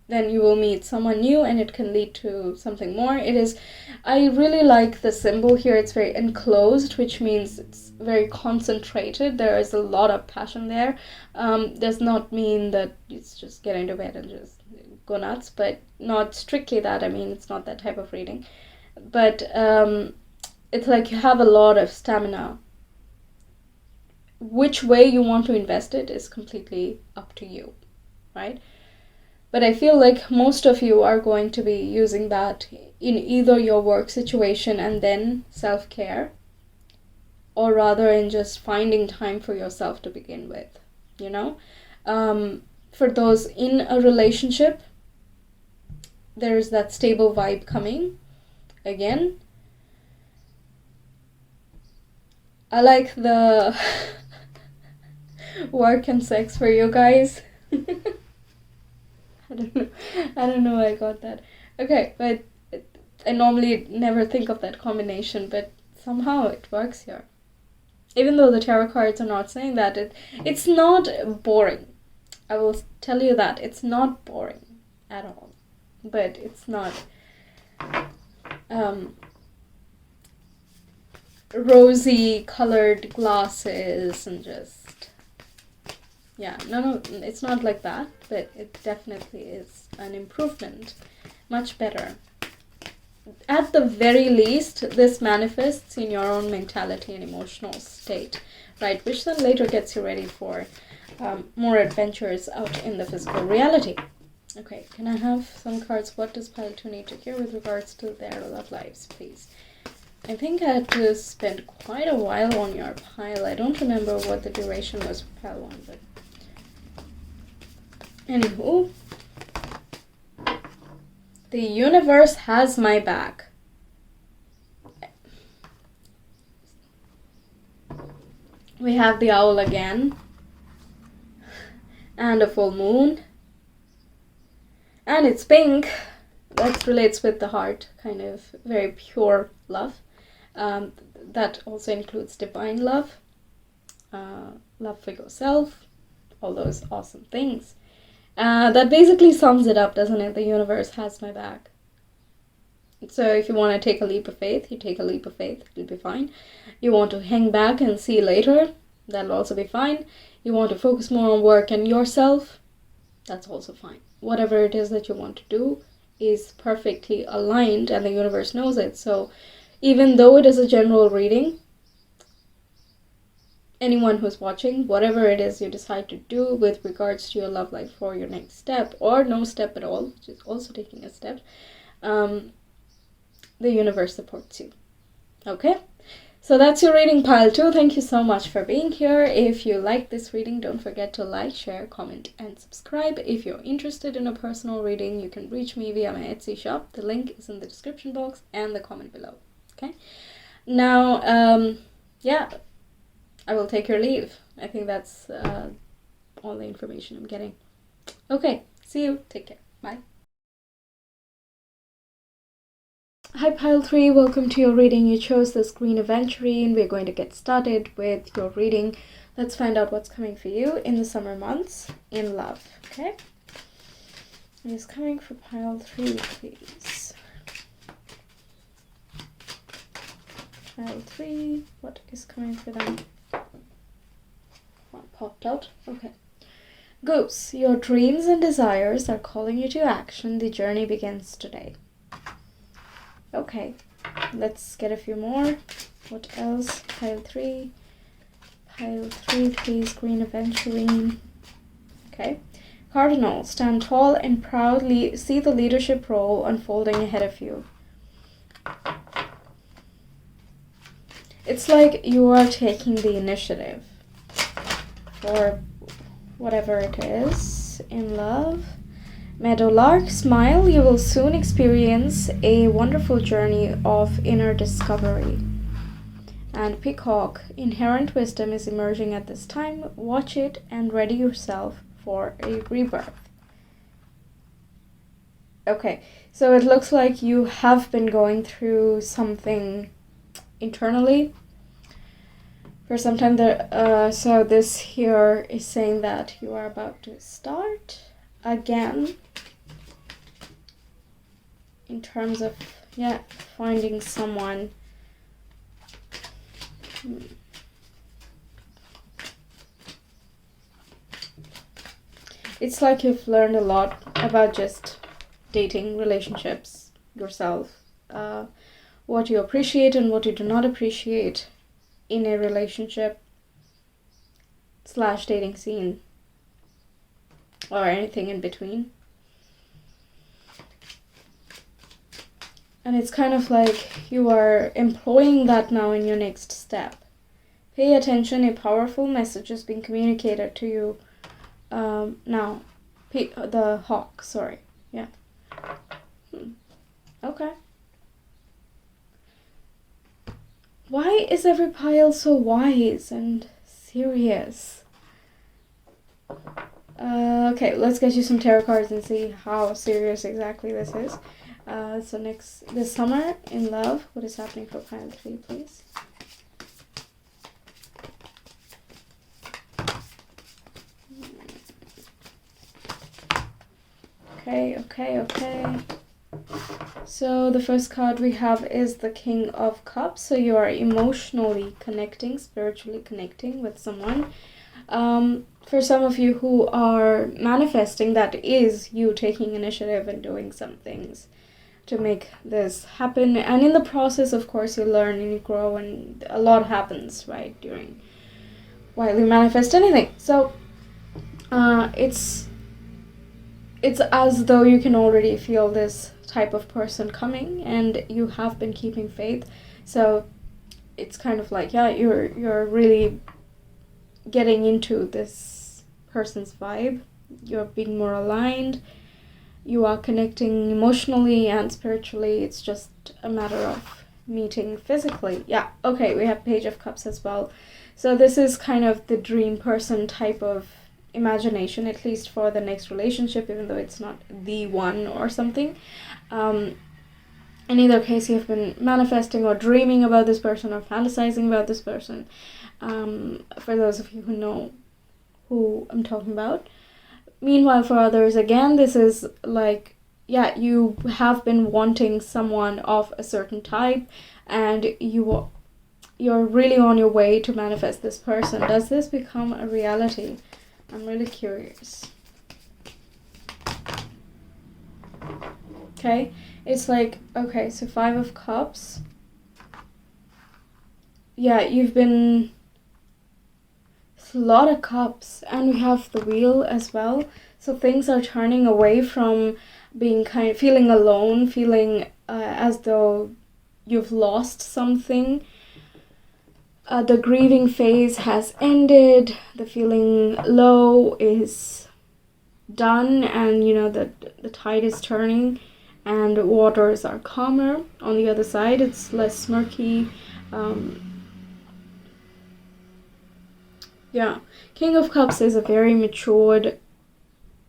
then you will meet someone new and it can lead to something more. It is, I really like the symbol here. It's very enclosed, which means it's very concentrated. There is a lot of passion there. Does not mean that it's just get into bed and just go nuts, but not strictly that. I mean, it's not that type of reading. But it's like you have a lot of stamina. Which way you want to invest it is completely up to you, right? But I feel like most of you are going to be using that in either your work situation and then self-care, or rather in just finding time for yourself to begin with, you know? For those in a relationship, there's that stable vibe coming. Again, I like the work and sex for you guys. I don't know why I got that. Okay, but I normally never think of that combination, but somehow it works here. Even though the tarot cards are not saying that, it's not boring. I will tell you that. It's not boring at all. But it's not rosy colored glasses and just... Yeah, no, it's not like that, but it definitely is an improvement. Much better. At the very least, this manifests in your own mentality and emotional state, right? Which then later gets you ready for more adventures out in the physical reality. Okay, can I have some cards? What does pile 2 need to hear with regards to their love lives, please? I think I had to spend quite a while on your pile. I don't remember what the duration was for pile 1, but... Anywho, the universe has my back. We have the owl again, and a full moon, and it's pink. That relates with the heart, kind of very pure love. That also includes divine love, love for yourself, all those awesome things. That basically sums it up, doesn't it? The universe has my back. So if you want to take a leap of faith, you take a leap of faith, it'll be fine. You want to hang back and see later, that'll also be fine. You want to focus more on work and yourself, that's also fine. Whatever it is that you want to do is perfectly aligned, and the universe knows it. So even though it is a general reading, anyone who's watching, whatever it is you decide to do with regards to your love life for your next step, or no step at all, which is also taking a step, the universe supports you. Okay? So that's your reading, pile 2. Thank you so much for being here. If you like this reading, don't forget to like, share, comment, and subscribe. If you're interested in a personal reading, you can reach me via my Etsy shop. The link is in the description box and the comment below. Okay? Now, yeah, I will take your leave. I think that's all the information I'm getting. Okay, see you. Take care. Bye. Hi Pile 3, welcome to your reading. You chose this Green Aventurine. We're going to get started with your reading. Let's find out what's coming for you in the summer months in love, okay? Who's coming for Pile 3, please? Pile 3, what is coming for them? One popped out, okay. Goose, your dreams and desires are calling you to action. The journey begins today. Okay, let's get a few more. What else? Pile 3. Pile 3, please, Green Aventurine. Okay. Cardinal, stand tall and proudly see the leadership role unfolding ahead of you. It's like you are taking the initiative for whatever it is in love. Meadowlark, smile, you will soon experience a wonderful journey of inner discovery. And Peacock, inherent wisdom is emerging at this time. Watch it and ready yourself for a rebirth. Okay, so it looks like you have been going through something internally for some time there. So this here is saying that you are about to start again in terms of finding someone. It's like you've learned a lot about just dating, relationships, yourself, what you appreciate and what you do not appreciate in a relationship / dating scene or anything in between. And it's kind of like you are employing that now in your next step. Pay attention, a powerful message is being communicated to you now. The hawk, sorry. Yeah. Okay. Why is every pile so wise and serious? Okay, let's get you some tarot cards and see how serious exactly this is. So this summer in love, what is happening for pile 3, please? Okay. So the first card we have is the King of Cups. So you are emotionally connecting, spiritually connecting with someone. For some of you who are manifesting, that is you taking initiative and doing some things to make this happen. And in the process, of course, you learn and you grow and a lot happens, right, while you manifest anything. So it's as though you can already feel this type of person coming and you have been keeping faith. So it's kind of like, you're really getting into this person's vibe. You're being more aligned. You are connecting emotionally and spiritually. It's just a matter of meeting physically. Yeah, okay, we have Page of Cups as well. So this is kind of the dream person type of imagination, at least for the next relationship, even though it's not the one or something. In either case, you've been manifesting or dreaming about this person or fantasizing about this person. For those of you who know who I'm talking about. Meanwhile, for others, again, this is like, you have been wanting someone of a certain type and you're really on your way to manifest this person. Does this become a reality? I'm really curious. Okay, it's like, okay, so 5 of Cups. Yeah, you've been... a lot of cups, and we have the Wheel as well. So things are turning away from being feeling alone, feeling as though you've lost something. The grieving phase has ended. The feeling low is done, and the tide is turning, and waters are calmer. On the other side, it's less murky. King of Cups is a very matured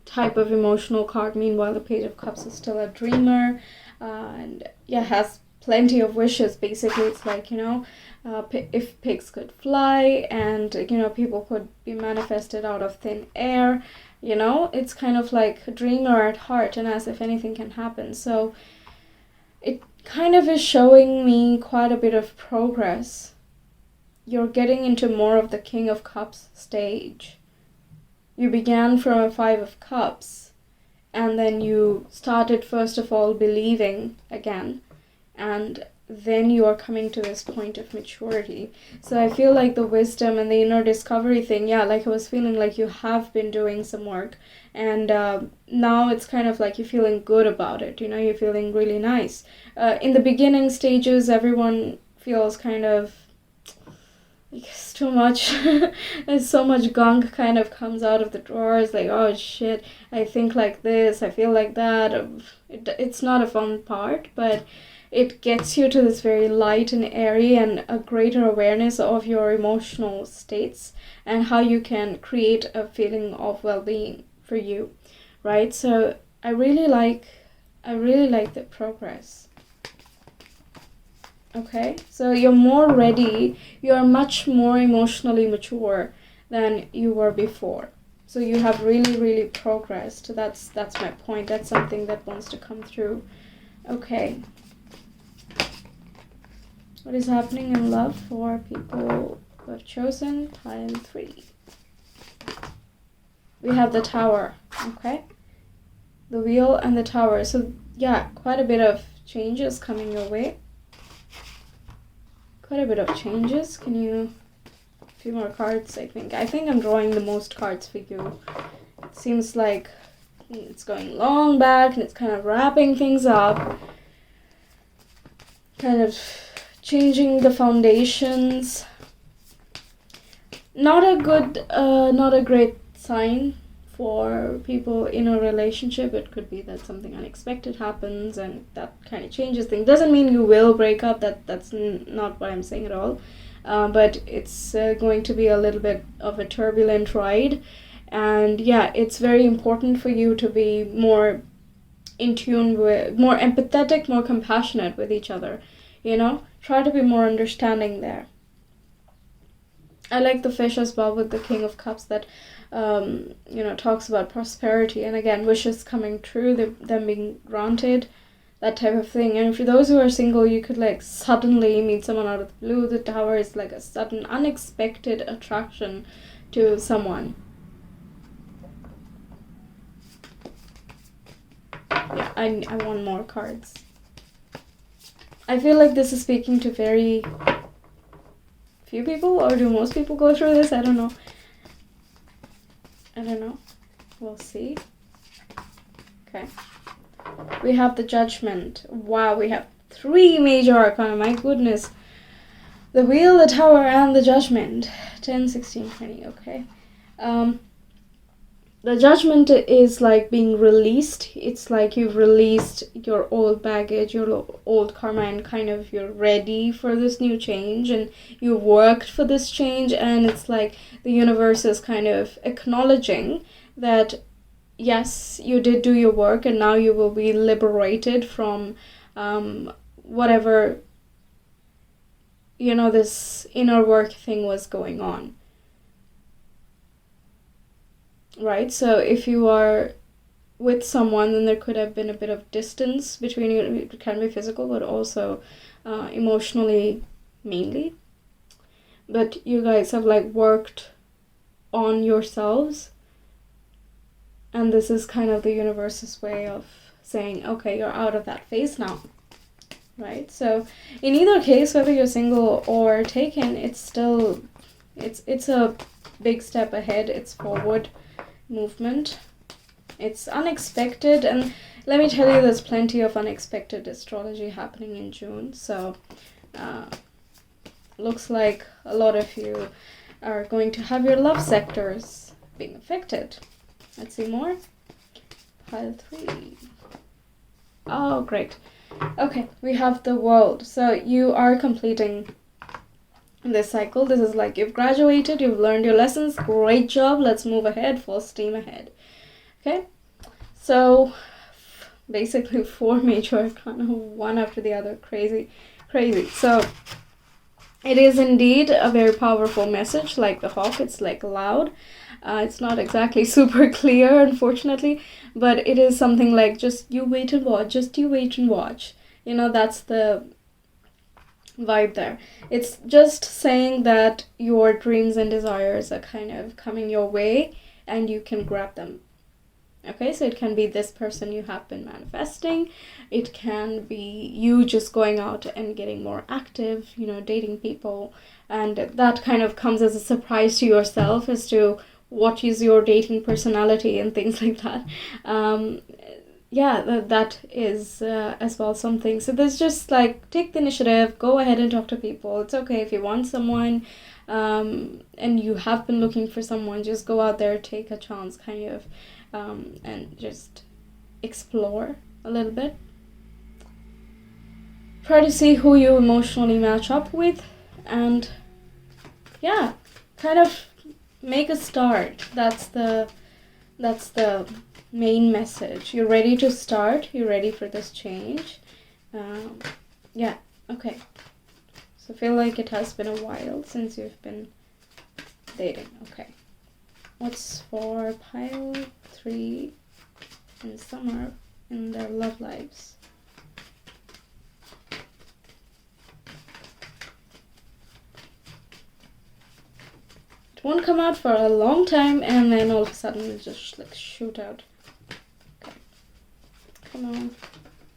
type of emotional card. Meanwhile, the Page of Cups is still a dreamer, and has plenty of wishes. Basically, it's like, if pigs could fly, and people could be manifested out of thin air, it's kind of like a dreamer at heart, and as if anything can happen. So it kind of is showing me quite a bit of progress. You're getting into more of the King of Cups stage. You began from a Five of Cups, and then you started first of all believing again, and then you are coming to this point of maturity. So I feel like the wisdom and the inner discovery thing, like I was feeling like you have been doing some work, and now it's kind of like you're feeling good about it, you're feeling really nice. In the beginning stages, everyone feels kind of it's too much. There's so much gunk kind of comes out of the drawers, like, oh shit, I think like this, I feel like that. It's not a fun part, but it gets you to this very light and airy and a greater awareness of your emotional states and how you can create a feeling of well-being for you, right? So I really like the progress. Okay, so you're more ready, you're much more emotionally mature than you were before. So you have really, really progressed. That's my point. That's something that wants to come through. Okay. What is happening in love for people who have chosen pile 3? We have the Tower, okay? The Wheel and the Tower. So yeah, quite a bit of changes coming your way. Quite a bit of changes. Can you... a few more cards, I think. I think I'm drawing the most cards for you. It seems like it's going long back and it's kind of wrapping things up. Kind of changing the foundations. Not a great sign for people in a relationship. It could be that something unexpected happens and that kind of changes things. Doesn't mean you will break up. That's not what I'm saying at all. But it's going to be a little bit of a turbulent ride. And yeah, it's very important for you to be more in tune with, more empathetic, more compassionate with each other. Try to be more understanding there. I like the fish as well with the King of Cups that, talks about prosperity and again, wishes coming true, them being granted, that type of thing. And for those who are single, you could like suddenly meet someone out of the blue. The Tower is like a sudden, unexpected attraction to someone. Yeah, I want more cards. I feel like this is speaking to very few people, or do most people go through this? I don't know. We'll see. Okay. We have the Judgment. Wow, we have 3 major arcana. My goodness. The Wheel, the Tower, and the Judgment. 10, 16, 20. Okay. The Judgment is like being released. It's like you've released your old baggage, your old karma, and kind of you're ready for this new change and you worked for this change, and it's like the universe is kind of acknowledging that yes, you did do your work and now you will be liberated from whatever, this inner work thing was going on. Right, so if you are with someone, then there could have been a bit of distance between you. It can be physical, but also emotionally, mainly. But you guys have like worked on yourselves, and this is kind of the universe's way of saying, okay, you're out of that phase now. Right, so in either case, whether you're single or taken, it's still it's a big step ahead. It's forward movement. It's unexpected, and let me tell you, there's plenty of unexpected astrology happening in June. So looks like a lot of you are going to have your love sectors being affected. Let's see more. Pile 3. Oh, great. Okay, we have the World. So you are completing this cycle. This is like you've graduated, you've learned your lessons, great job, let's move ahead, full steam ahead. Okay, so basically 4 major arcana, one after the other. Crazy. So it is indeed a very powerful message, like the hawk. It's like loud. It's not exactly super clear, unfortunately, but it is something like just you wait and watch. That's the vibe there. It's just saying that your dreams and desires are kind of coming your way and you can grab them. Okay, so it can be this person you have been manifesting. It can be you just going out and getting more active, dating people. And that kind of comes as a surprise to yourself as to what is your dating personality and things like that. That is as well something. So there's just like, take the initiative, go ahead and talk to people. It's okay if you want someone and you have been looking for someone, just go out there, take a chance, kind of, and just explore a little bit. Try to see who you emotionally match up with, and kind of make a start. That's the main message. You're ready to start. You're ready for this change. Okay. So feel like it has been a while since you've been dating. Okay. What's for pile 3 in summer in their love lives? It won't come out for a long time, and then all of a sudden it just like shoot out. Okay. Come on.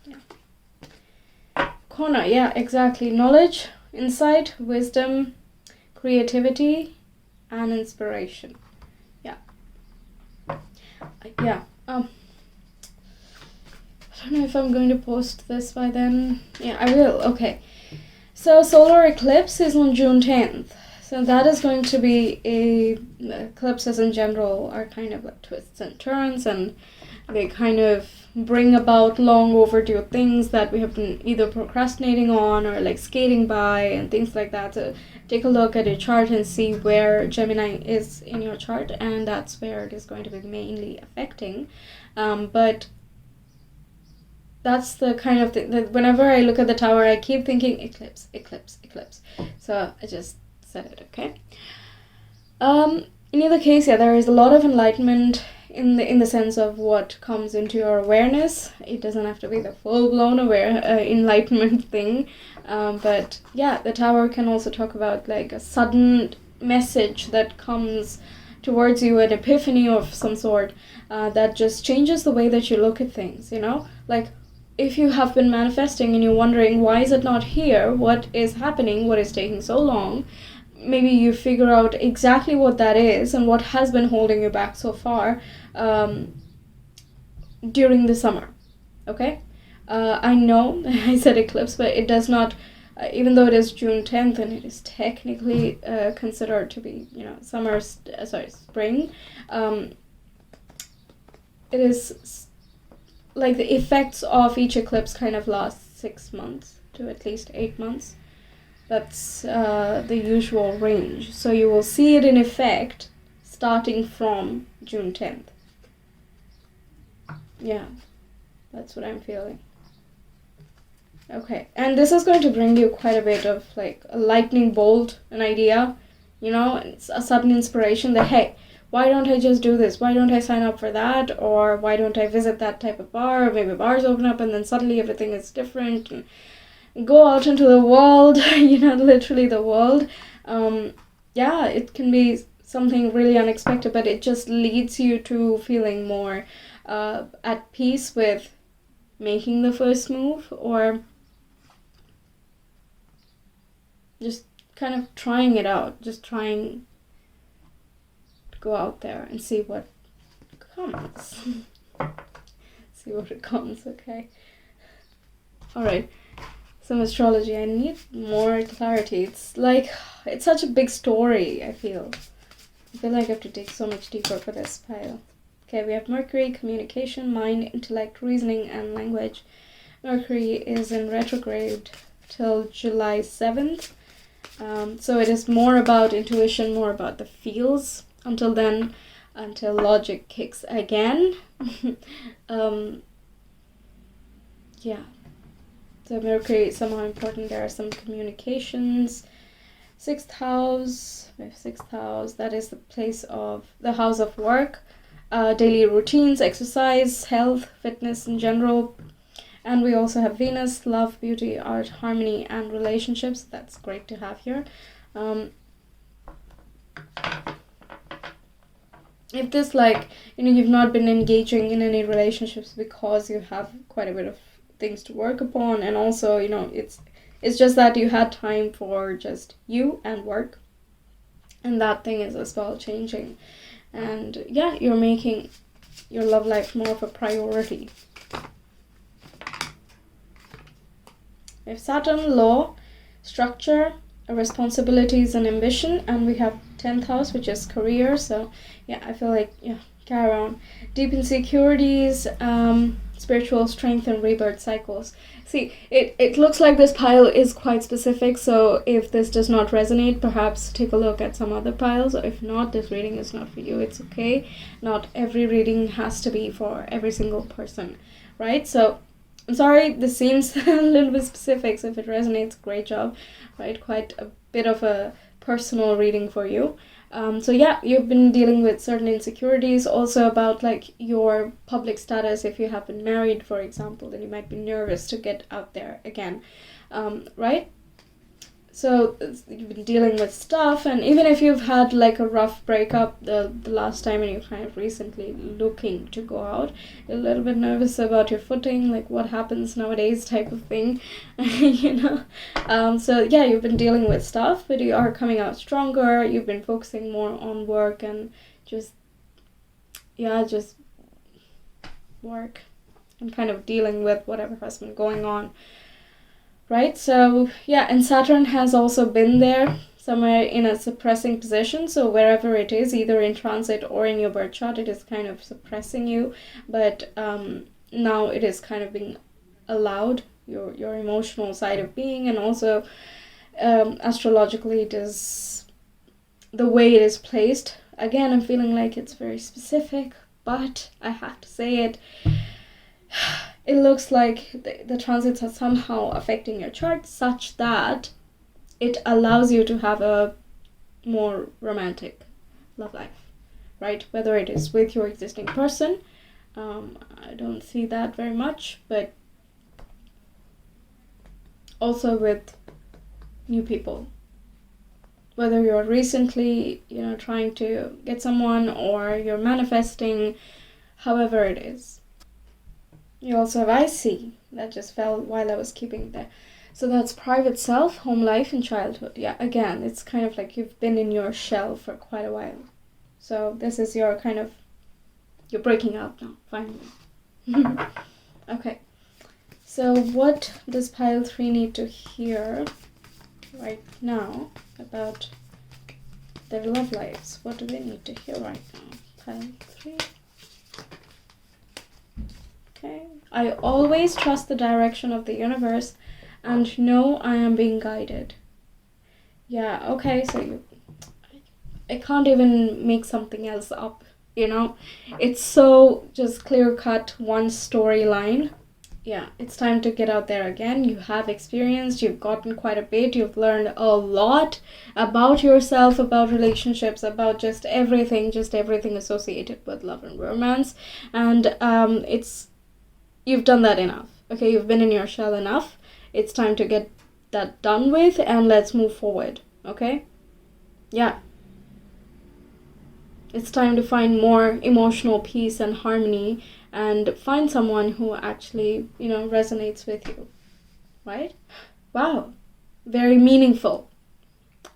Yeah. Corner, yeah, exactly. Knowledge, insight, wisdom, creativity, and inspiration. I don't know if I'm going to post this by then. Yeah, I will. Okay. So solar eclipse is on June 10th. So that is going to be eclipses in general are kind of like twists and turns, and they kind of bring about long overdue things that we have been either procrastinating on or like skating by and things like that. So take a look at your chart and see where Gemini is in your chart, and that's where it is going to be mainly affecting. But that's the kind of thing that whenever I look at the tower, I keep thinking eclipse. So I just said it, okay? In either case, there is a lot of enlightenment in the sense of what comes into your awareness. It doesn't have to be the full-blown enlightenment thing. But the tower can also talk about like a sudden message that comes towards you, an epiphany of some sort that just changes the way that you look at things, Like, if you have been manifesting and you're wondering, why is it not here? What is happening? What is taking so long? Maybe you figure out exactly what that is and what has been holding you back so far during the summer, okay? I know I said eclipse, but it does not, even though it is June 10th and it is technically considered to be, spring, it is like the effects of each eclipse kind of last 6 months to at least 8 months. That's the usual range. So you will see it in effect starting from June 10th. Yeah, that's what I'm feeling. Okay, and this is going to bring you quite a bit of like a lightning bolt, an idea, it's a sudden inspiration that, hey, why don't I just do this? Why don't I sign up for that? Or why don't I visit that type of bar? Or maybe bars open up and then suddenly everything is different. And go out into the world, literally the world. It can be something really unexpected, but it just leads you to feeling more at peace with making the first move, or just kind of trying it out, just trying to go out there and see what comes. See what it comes, okay? Alright. Some astrology. I need more clarity. It's such a big story, I feel like I have to dig so much deeper for this pile. Okay, we have Mercury, communication, mind, intellect, reasoning, and language. Mercury is in retrograde till July 7th. So it is more about intuition, more about the feels until then, until logic kicks again. yeah. So Mercury is somehow important. There are some communications. Sixth house, that is the place of the house of work, daily routines, exercise, health, fitness in general. And we also have Venus, love, beauty, art, harmony, and relationships. That's great to have here. If this, like, you've not been engaging in any relationships because you have quite a bit of things to work upon, and also, it's just that you had time for just you and work, and that thing is as well changing. And yeah, you're making your love life more of a priority. We have Saturn, law, structure, responsibilities, and ambition. And we have 10th house, which is career. So yeah, I feel like, carry on. Deep insecurities, spiritual strength, and rebirth cycles. See, it looks like this pile is quite specific, so if this does not resonate, perhaps take a look at some other piles. If not, this reading is not for you. It's okay. Not every reading has to be for every single person, right? So I'm sorry, this seems a little bit specific, so if it resonates, great job, right? Quite a bit of a personal reading for you. So yeah, you've been dealing with certain insecurities, also about like your public status. If you have been married, for example, then you might be nervous to get out there again, right? So you've been dealing with stuff, and even if you've had like a rough breakup the last time, and you're kind of recently looking to go out, you're a little bit nervous about your footing, like what happens nowadays type of thing, so yeah, you've been dealing with stuff, but you are coming out stronger. You've been focusing more on work and just work and kind of dealing with whatever has been going on. Right, so yeah, and Saturn has also been there somewhere in a suppressing position. So wherever it is, either in transit or in your birth chart, it is kind of suppressing you. But now it is kind of being allowed, your emotional side of being, and also astrologically, it is the way it is placed. Again, I'm feeling like it's very specific, but I have to say it. It looks like the transits are somehow affecting your chart such that it allows you to have a more romantic love life, right? Whether it is with your existing person, I don't see that very much, but also with new people. Whether you're recently, trying to get someone, or you're manifesting, however it is. You also have I see. That just fell while I was keeping there. So that's private self, home life, and childhood. Yeah, again, it's kind of like you've been in your shell for quite a while. So this is your kind of, you're breaking out now, finally. Okay. So what does pile 3 need to hear right now about their love lives? What do they need to hear right now? Pile 3. Okay. I always trust the direction of the universe and know I am being guided. Yeah, okay, so I can't even make something else up, It's so just clear-cut one storyline. Yeah, it's time to get out there again. You have experienced, you've gotten quite a bit, you've learned a lot about yourself, about relationships, about just everything associated with love and romance. And you've done that enough. Okay, you've been in your shell enough. It's time to get that done with, and let's move forward. Okay? Yeah. It's time to find more emotional peace and harmony, and find someone who actually, resonates with you. Right? Wow. Very meaningful.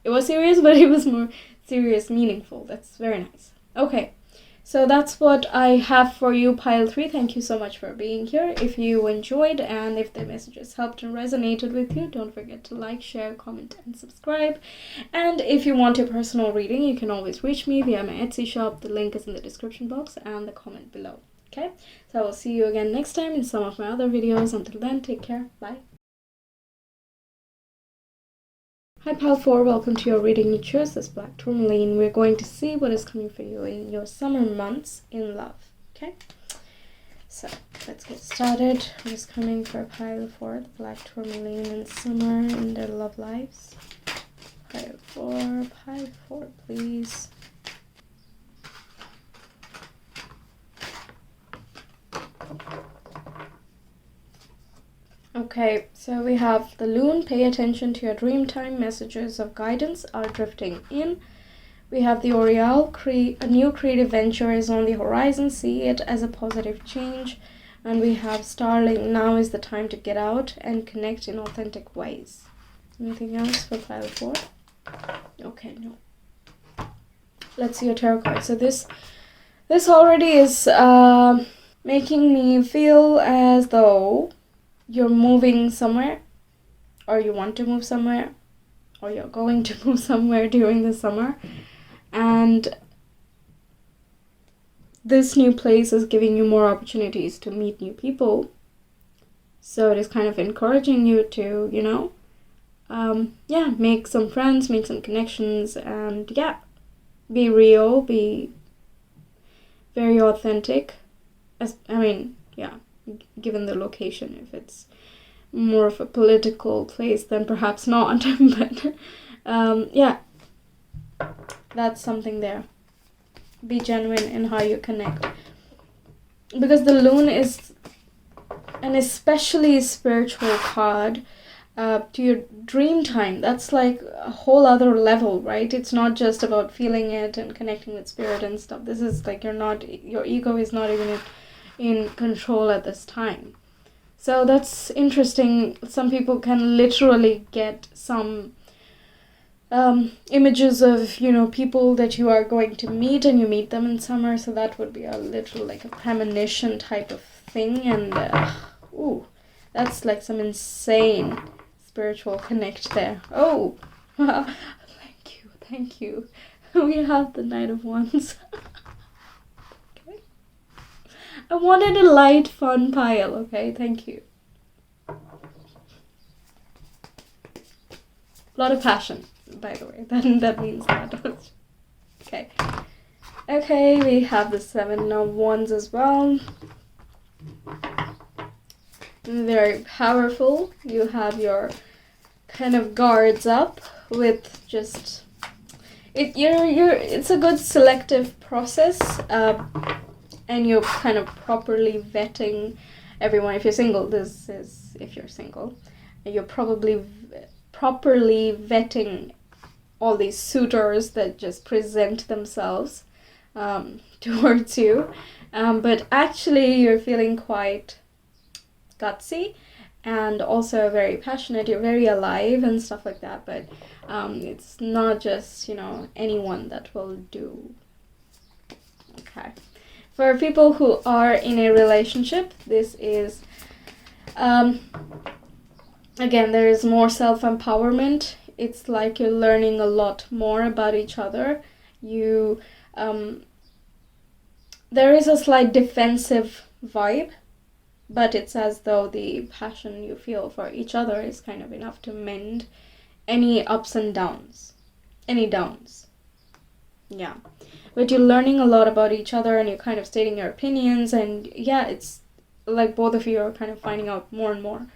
It was serious, but it was more serious, meaningful. That's very nice. Okay. So that's what I have for you, pile 3. Thank you so much for being here. If you enjoyed, and if the messages helped and resonated with you, don't forget to like, share, comment, and subscribe. And if you want a personal reading, you can always reach me via my Etsy shop. The link is in the description box and the comment below. Okay? So I will see you again next time in some of my other videos. Until then, take care. Bye. Hi Pile 4, welcome to your reading. You chose this black tourmaline. We're going to see what is coming for you in your summer months in love. Okay? So let's get started. I'm just coming for pile 4, the black tourmaline and summer in their love lives. Pile 4, please. Okay, so we have the Loon, pay attention to your dream time, messages of guidance are drifting in. We have the Oriole, a new creative venture is on the horizon, see it as a positive change. And we have Starling, now is the time to get out and connect in authentic ways. Anything else for pile 4? Okay, no. Let's see your tarot card. So this already is making me feel as though you're moving somewhere, or you want to move somewhere, or you're going to move somewhere during the summer. And this new place is giving you more opportunities to meet new people. So it is kind of encouraging you to, make some friends, make some connections, and be real, be very authentic. Given the location, if it's more of a political place, then perhaps not. But that's something there. Be genuine in how you connect. Because the Loon is an especially spiritual card to your dream time. That's like a whole other level, right? It's not just about feeling it and connecting with spirit and stuff. This is like your ego is not even in control at this time. So that's interesting. Some people can literally get some images of, people that you are going to meet, and you meet them in summer. So that would be a little like a premonition type of thing. And that's like some insane spiritual connect there. Oh, thank you. We have the Knight of Wands. Okay. I wanted a light, fun pile, okay? Thank you. A lot of passion, by the way. That means that. Okay. Okay, we have the 7 of Wands as well. Very powerful. You have your kind of guards up with just it's a good selective process, and you're kind of properly vetting everyone. If you're single, this is if you're single, you're probably properly vetting all these suitors that just present themselves towards you, but actually you're feeling quite gutsy and also very passionate. You're very alive and stuff like that, but it's not just anyone that will do. Okay, for people who are in a relationship, this is again, there is more self-empowerment. It's like you're learning a lot more about each other. You there is a slight defensive vibe, but it's as though the passion you feel for each other is kind of enough to mend any ups and downs, any downs. Yeah, but you're learning a lot about each other, and you're kind of stating your opinions, and it's like both of you are kind of finding out more and more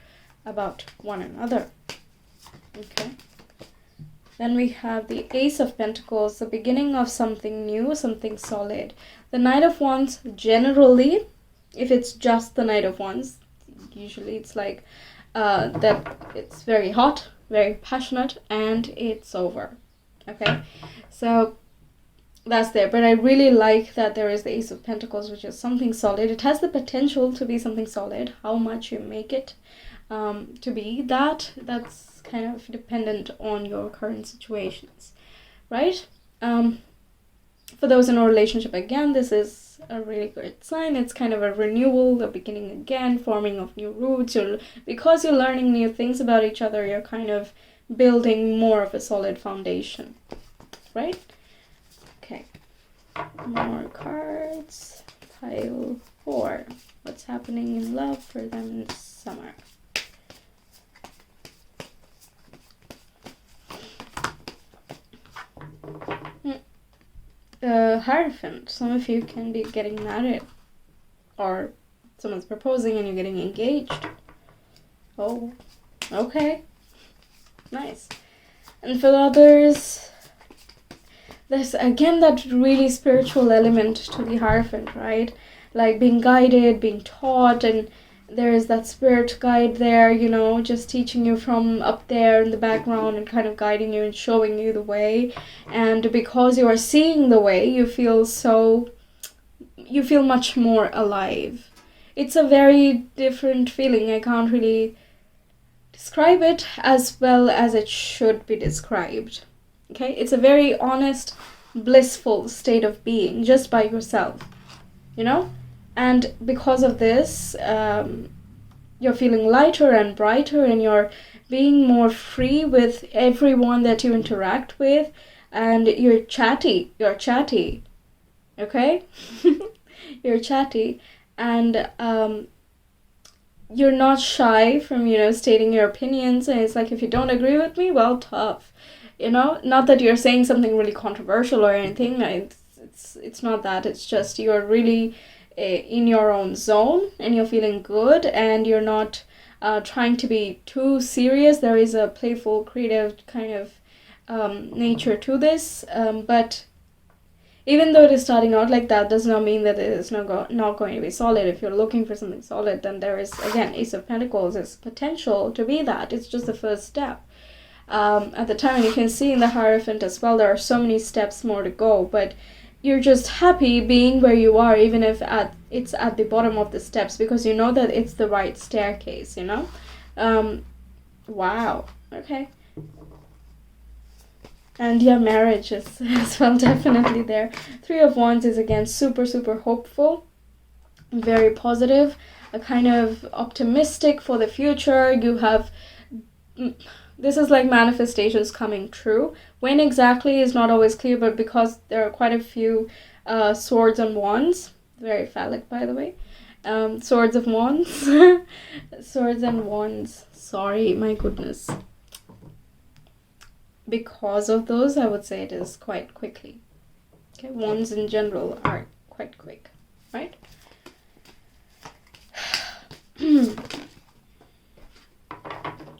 about one another. Okay. Then we have the Ace of Pentacles, the beginning of something new, something solid. The Knight of Wands, generally, if it's just the Knight of Wands, usually it's like that it's very hot, very passionate, and it's over. Okay, so that's there. But I really like that there is the Ace of Pentacles, which is something solid. It has the potential to be something solid. How much you make it to be that's kind of dependent on your current situations, right? For those in a relationship, again, this is a really great sign. It's kind of a renewal, a beginning again, forming of new roots. Because you're learning new things about each other, you're kind of building more of a solid foundation, right? Okay, more cards. Pile 4. What's happening in love for them in summer? Hierophant. Some of you can be getting married, or someone's proposing and you're getting engaged. Oh, okay. Nice. And for others, there's again that really spiritual element to the Hierophant, right? Like being guided, being taught, and there is that spirit guide there, you know, just teaching you from up there in the background and kind of guiding you and showing you the way. And because you are seeing the way, you feel much more alive. It's a very different feeling. I can't really describe it as well as it should be described. Okay, it's a very honest, blissful state of being just by yourself, you know. And because of this, you're feeling lighter and brighter, and you're being more free with everyone that you interact with, and you're chatty, okay. You're chatty, and you're not shy from, you know, stating your opinions. And it's like, if you don't agree with me, well, tough, you know. Not that you're saying something really controversial or anything. It's not that. It's just you're really in your own zone, and you're feeling good, and you're not trying to be too serious. There is a playful, creative kind of nature to this, but even though it is starting out like that, does not mean that it is not going to be solid. If you're looking for something solid, then there is, again, Ace of Pentacles is potential to be that. It's just the first step. At the time, and you can see in the Hierophant as well, there are so many steps more to go, but you're just happy being where you are, even if it's at the bottom of the steps, because you know that it's the right staircase, you know. Wow. Okay. And yeah, marriage is as well definitely there. Three of Wands is again super, super hopeful, very positive, a kind of optimistic for the future. You have, this is like manifestations coming true. When exactly is not always clear, but because there are quite a few swords and wands, very phallic by the way, swords of wands, swords and wands, sorry, my goodness. Because of those, I would say it is quite quickly. Okay, wands in general are quite quick, right? You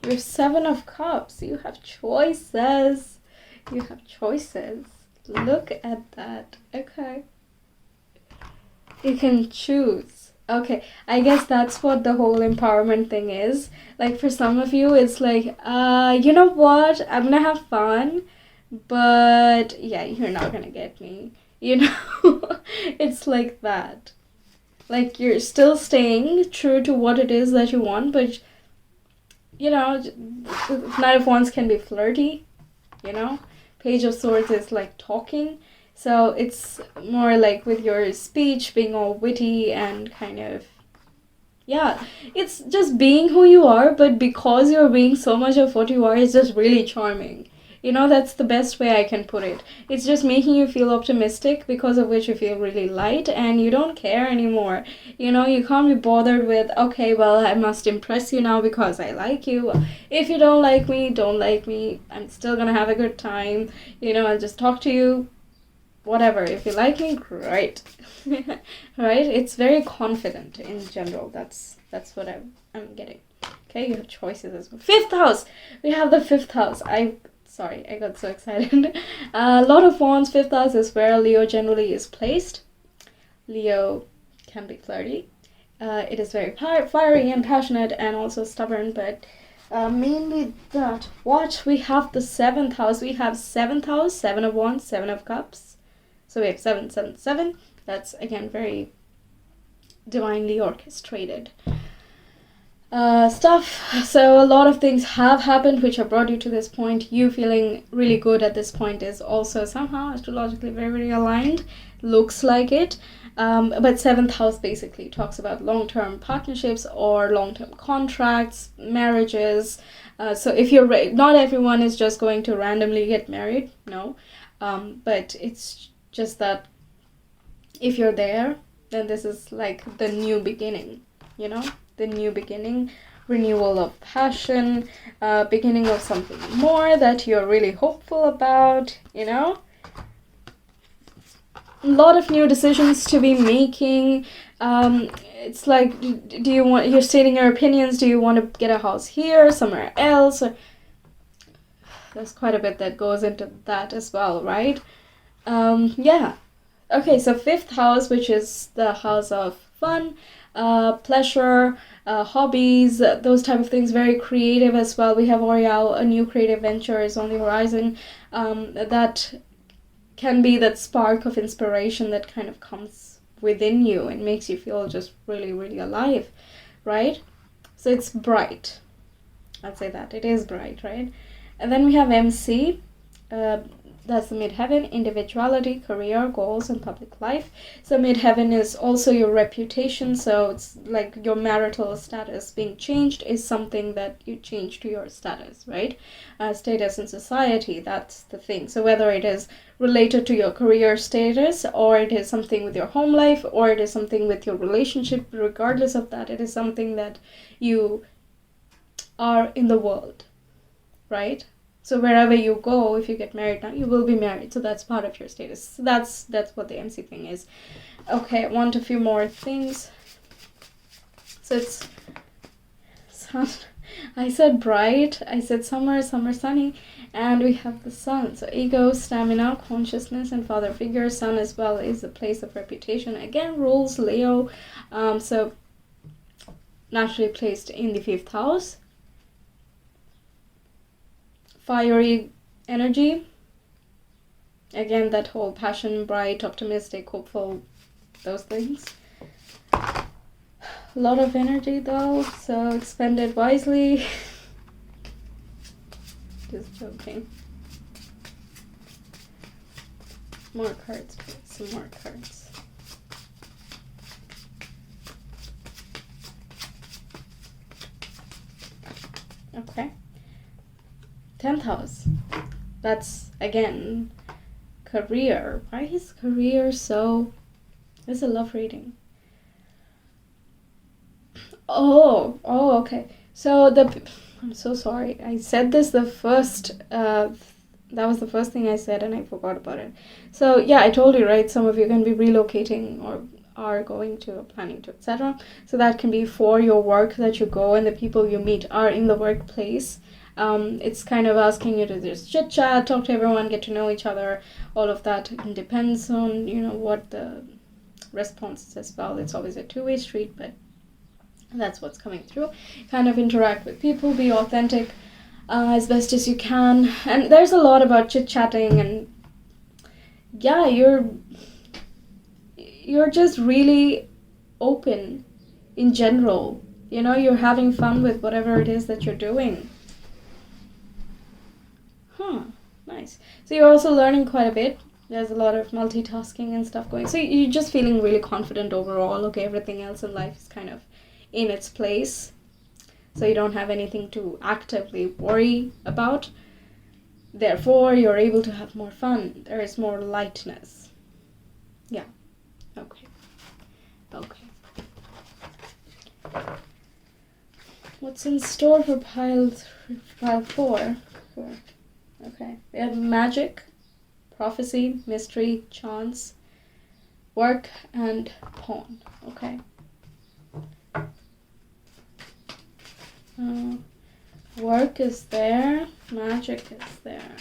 have Seven of Cups. You have choices. You have choices. Look at that. Okay. You can choose. Okay, I guess that's what the whole empowerment thing is. Like, for some of you, it's like, you know what? I'm gonna have fun, but yeah, you're not gonna get me. You know? It's like that. Like, you're still staying true to what it is that you want, but, you know, Knight of Wands can be flirty, you know? Page of Swords is like talking. So it's more like with your speech being all witty and kind of, yeah, it's just being who you are, but because you're being so much of what you are, it's just really charming. You know, that's the best way I can put it. It's just making you feel optimistic, because of which you feel really light and you don't care anymore. You know, you can't be bothered with, okay, well, I must impress you now because I like you. If you don't like me, don't like me. I'm still gonna have a good time. You know, I'll just talk to you. Whatever, if you like me, great. Right? It's very confident in general. That's what I'm getting. Okay, you have choices as well. Fifth house! We have the fifth house. Sorry, I got so excited. A lot of Wands, fifth house is where Leo generally is placed. Leo can be flirty. It is very fiery and passionate and also stubborn, but mainly that. What? We have the seventh house. We have seventh house, Seven of Wands, Seven of Cups. So we have 7, 7, 7. That's, again, very divinely orchestrated stuff. So a lot of things have happened which have brought you to this point. You feeling really good at this point is also somehow astrologically very, very aligned. Looks like it. But seventh house basically talks about long-term partnerships or long-term contracts, marriages. So if you're not everyone is just going to randomly get married, no. But it's just that if you're there, then this is like the new beginning, you know? The new beginning, renewal of passion, beginning of something more that you're really hopeful about, you know? A lot of new decisions to be making, It's like, do you want, you're stating your opinions, do you want to get a house here, somewhere else, or there's quite a bit that goes into that as well, right? Yeah. Okay, so fifth house, which is the house of fun, pleasure, hobbies, those type of things, very creative as well. We have Oriel, a new creative venture is on the horizon. That can be that spark of inspiration that kind of comes within you and makes you feel just really, really alive, right? So it's bright. I'd say that. It is bright, right? And then we have MC. That's the midheaven, individuality, career, goals, and public life. So midheaven is also your reputation. So it's like your marital status being changed is something that you change to your status, right? Status in society, that's the thing. So whether it is related to your career status, or it is something with your home life, or it is something with your relationship, regardless of that, it is something that you are in the world, right? So wherever you go, if you get married now, you will be married. So that's part of your status. So that's what the MC thing is. Okay, I want a few more things. So it's sun. I said bright. I said summer, summer sunny. And we have the sun. So ego, stamina, consciousness, and father figure. Sun as well is a place of reputation. Again, rules Leo. So naturally placed in the fifth house. Fiery energy. Again, that whole passion, bright, optimistic, hopeful, those things. A lot of energy though, so expend it wisely. Just joking. More cards, please. Some more cards. Okay. 10th house. That's, again, career. Why is career so... It's a love reading. Oh, okay. So I'm so sorry. I said this the first... that was the first thing I said and I forgot about it. So, yeah, I told you, right? Some of you can be relocating or are going to, planning to, etc. So that can be for your work that you go and the people you meet are in the workplace. It's kind of asking you to just chit chat, talk to everyone, get to know each other, all of that. It depends on, what the response is as well. It's always a two-way street, but that's what's coming through. Kind of interact with people, be authentic as best as you can. And there's a lot about chit chatting and yeah, you're just really open in general. You're having fun with whatever it is that you're doing. Nice. So you're also learning quite a bit. There's a lot of multitasking and stuff going. So you're just feeling really confident overall. Okay, everything else in life is kind of in its place. So you don't have anything to actively worry about. Therefore, you're able to have more fun. There is more lightness. Yeah. Okay. What's in store for pile 4? Okay. We have magic, prophecy, mystery, chance, work, and pawn. Okay. Work is there, magic is there.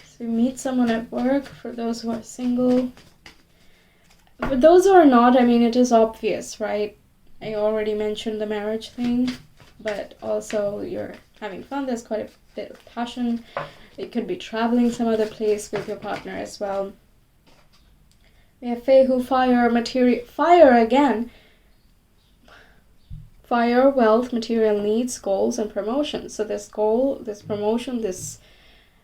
So you meet someone at work, for those who are single. For those who are not, it is obvious, right? I already mentioned the marriage thing, but also you're having fun. There's quite a bit of passion. You could be traveling some other place with your partner as well. We have Fehu, fire, material, fire again. Fire, wealth, material needs, goals, and promotion. So this goal, this promotion, this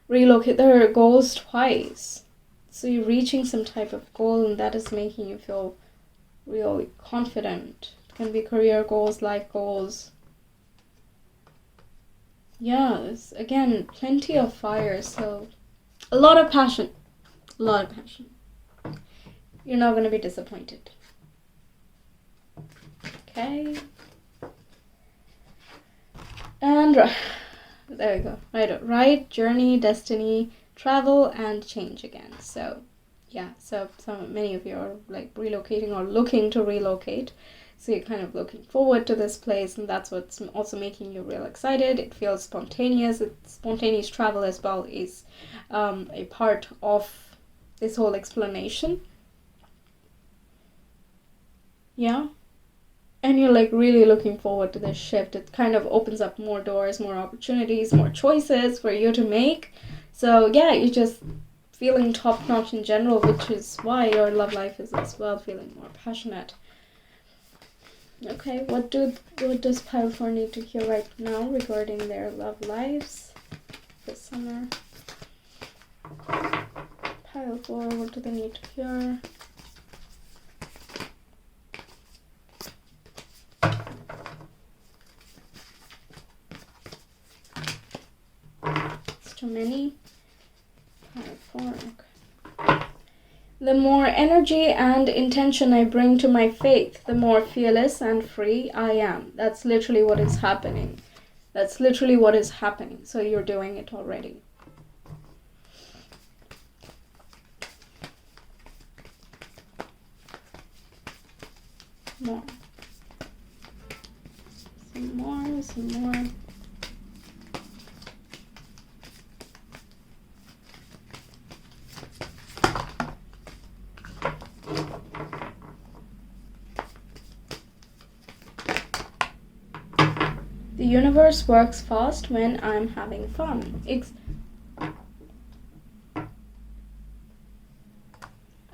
relocate, there are goals twice. So you're reaching some type of goal and that is making you feel really confident. It can be career goals, life goals. Yeah, there's, again, plenty of fire, so a lot of passion. You're not going to be disappointed. Okay. And there we go. Right, journey, destiny, travel, and change again. So, yeah, so many of you are like relocating or looking to relocate. So you're kind of looking forward to this place, and that's what's also making you real excited. It feels spontaneous. Spontaneous travel as well is a part of this whole explanation. Yeah. And you're like really looking forward to this shift. It kind of opens up more doors, more opportunities, more choices for you to make. So yeah, you're just feeling top notch in general, which is why your love life is as well feeling more passionate. Okay, what does pile 4 need to hear right now regarding their love lives this summer? Pile 4, what do they need to hear? It's too many. Pile 4, okay. The more energy and intention I bring to my faith, the more fearless and free I am. That's literally what is happening. That's literally what is happening. So you're doing it already. More. Some more, some more. The universe works fast when I'm having fun.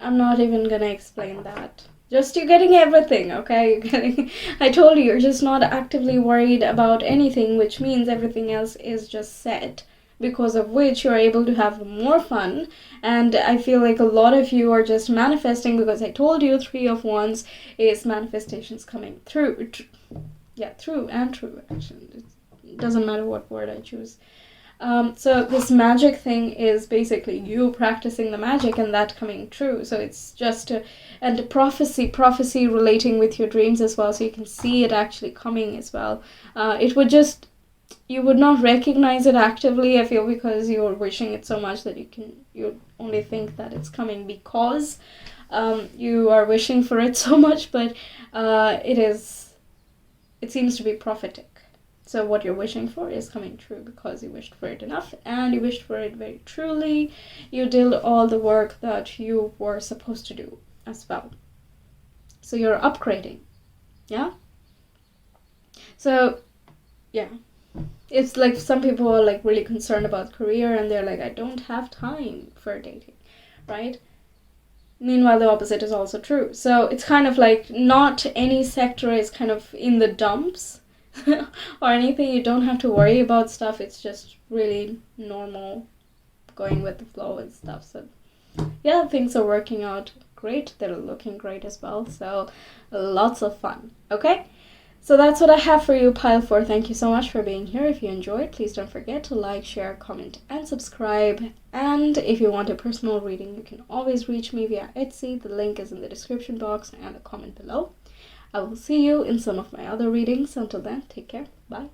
I'm not even gonna explain that. Just you're getting everything, okay? You're getting. I told you, you're just not actively worried about anything, which means everything else is just set. Because of which you're able to have more fun. And I feel like a lot of you are just manifesting, because I told you 3 of Wands is manifestations coming through. Yeah, true and true, actually. It doesn't matter what word I choose. So this magic thing is basically you practicing the magic and that coming true. So it's just and prophecy relating with your dreams as well, so you can see it actually coming as well. It would just, you would not recognize it actively, I feel, because you're wishing it so much that you only think that it's coming because you are wishing for it so much, but it seems to be prophetic. So what you're wishing for is coming true because you wished for it enough and you wished for it very truly. You did all the work that you were supposed to do as well. So you're upgrading. Yeah? So, yeah. It's like some people are like really concerned about career and they're like, I don't have time for dating, right? Meanwhile, the opposite is also true. So it's kind of like not any sector is kind of in the dumps or anything. You don't have to worry about stuff. It's just really normal going with the flow and stuff. So yeah, things are working out great. They're looking great as well. So lots of fun. Okay? So that's what I have for you, Pile 4. Thank you so much for being here. If you enjoyed, please don't forget to like, share, comment, and subscribe. And if you want a personal reading, you can always reach me via Etsy. The link is in the description box and a comment below. I will see you in some of my other readings. Until then, take care. Bye.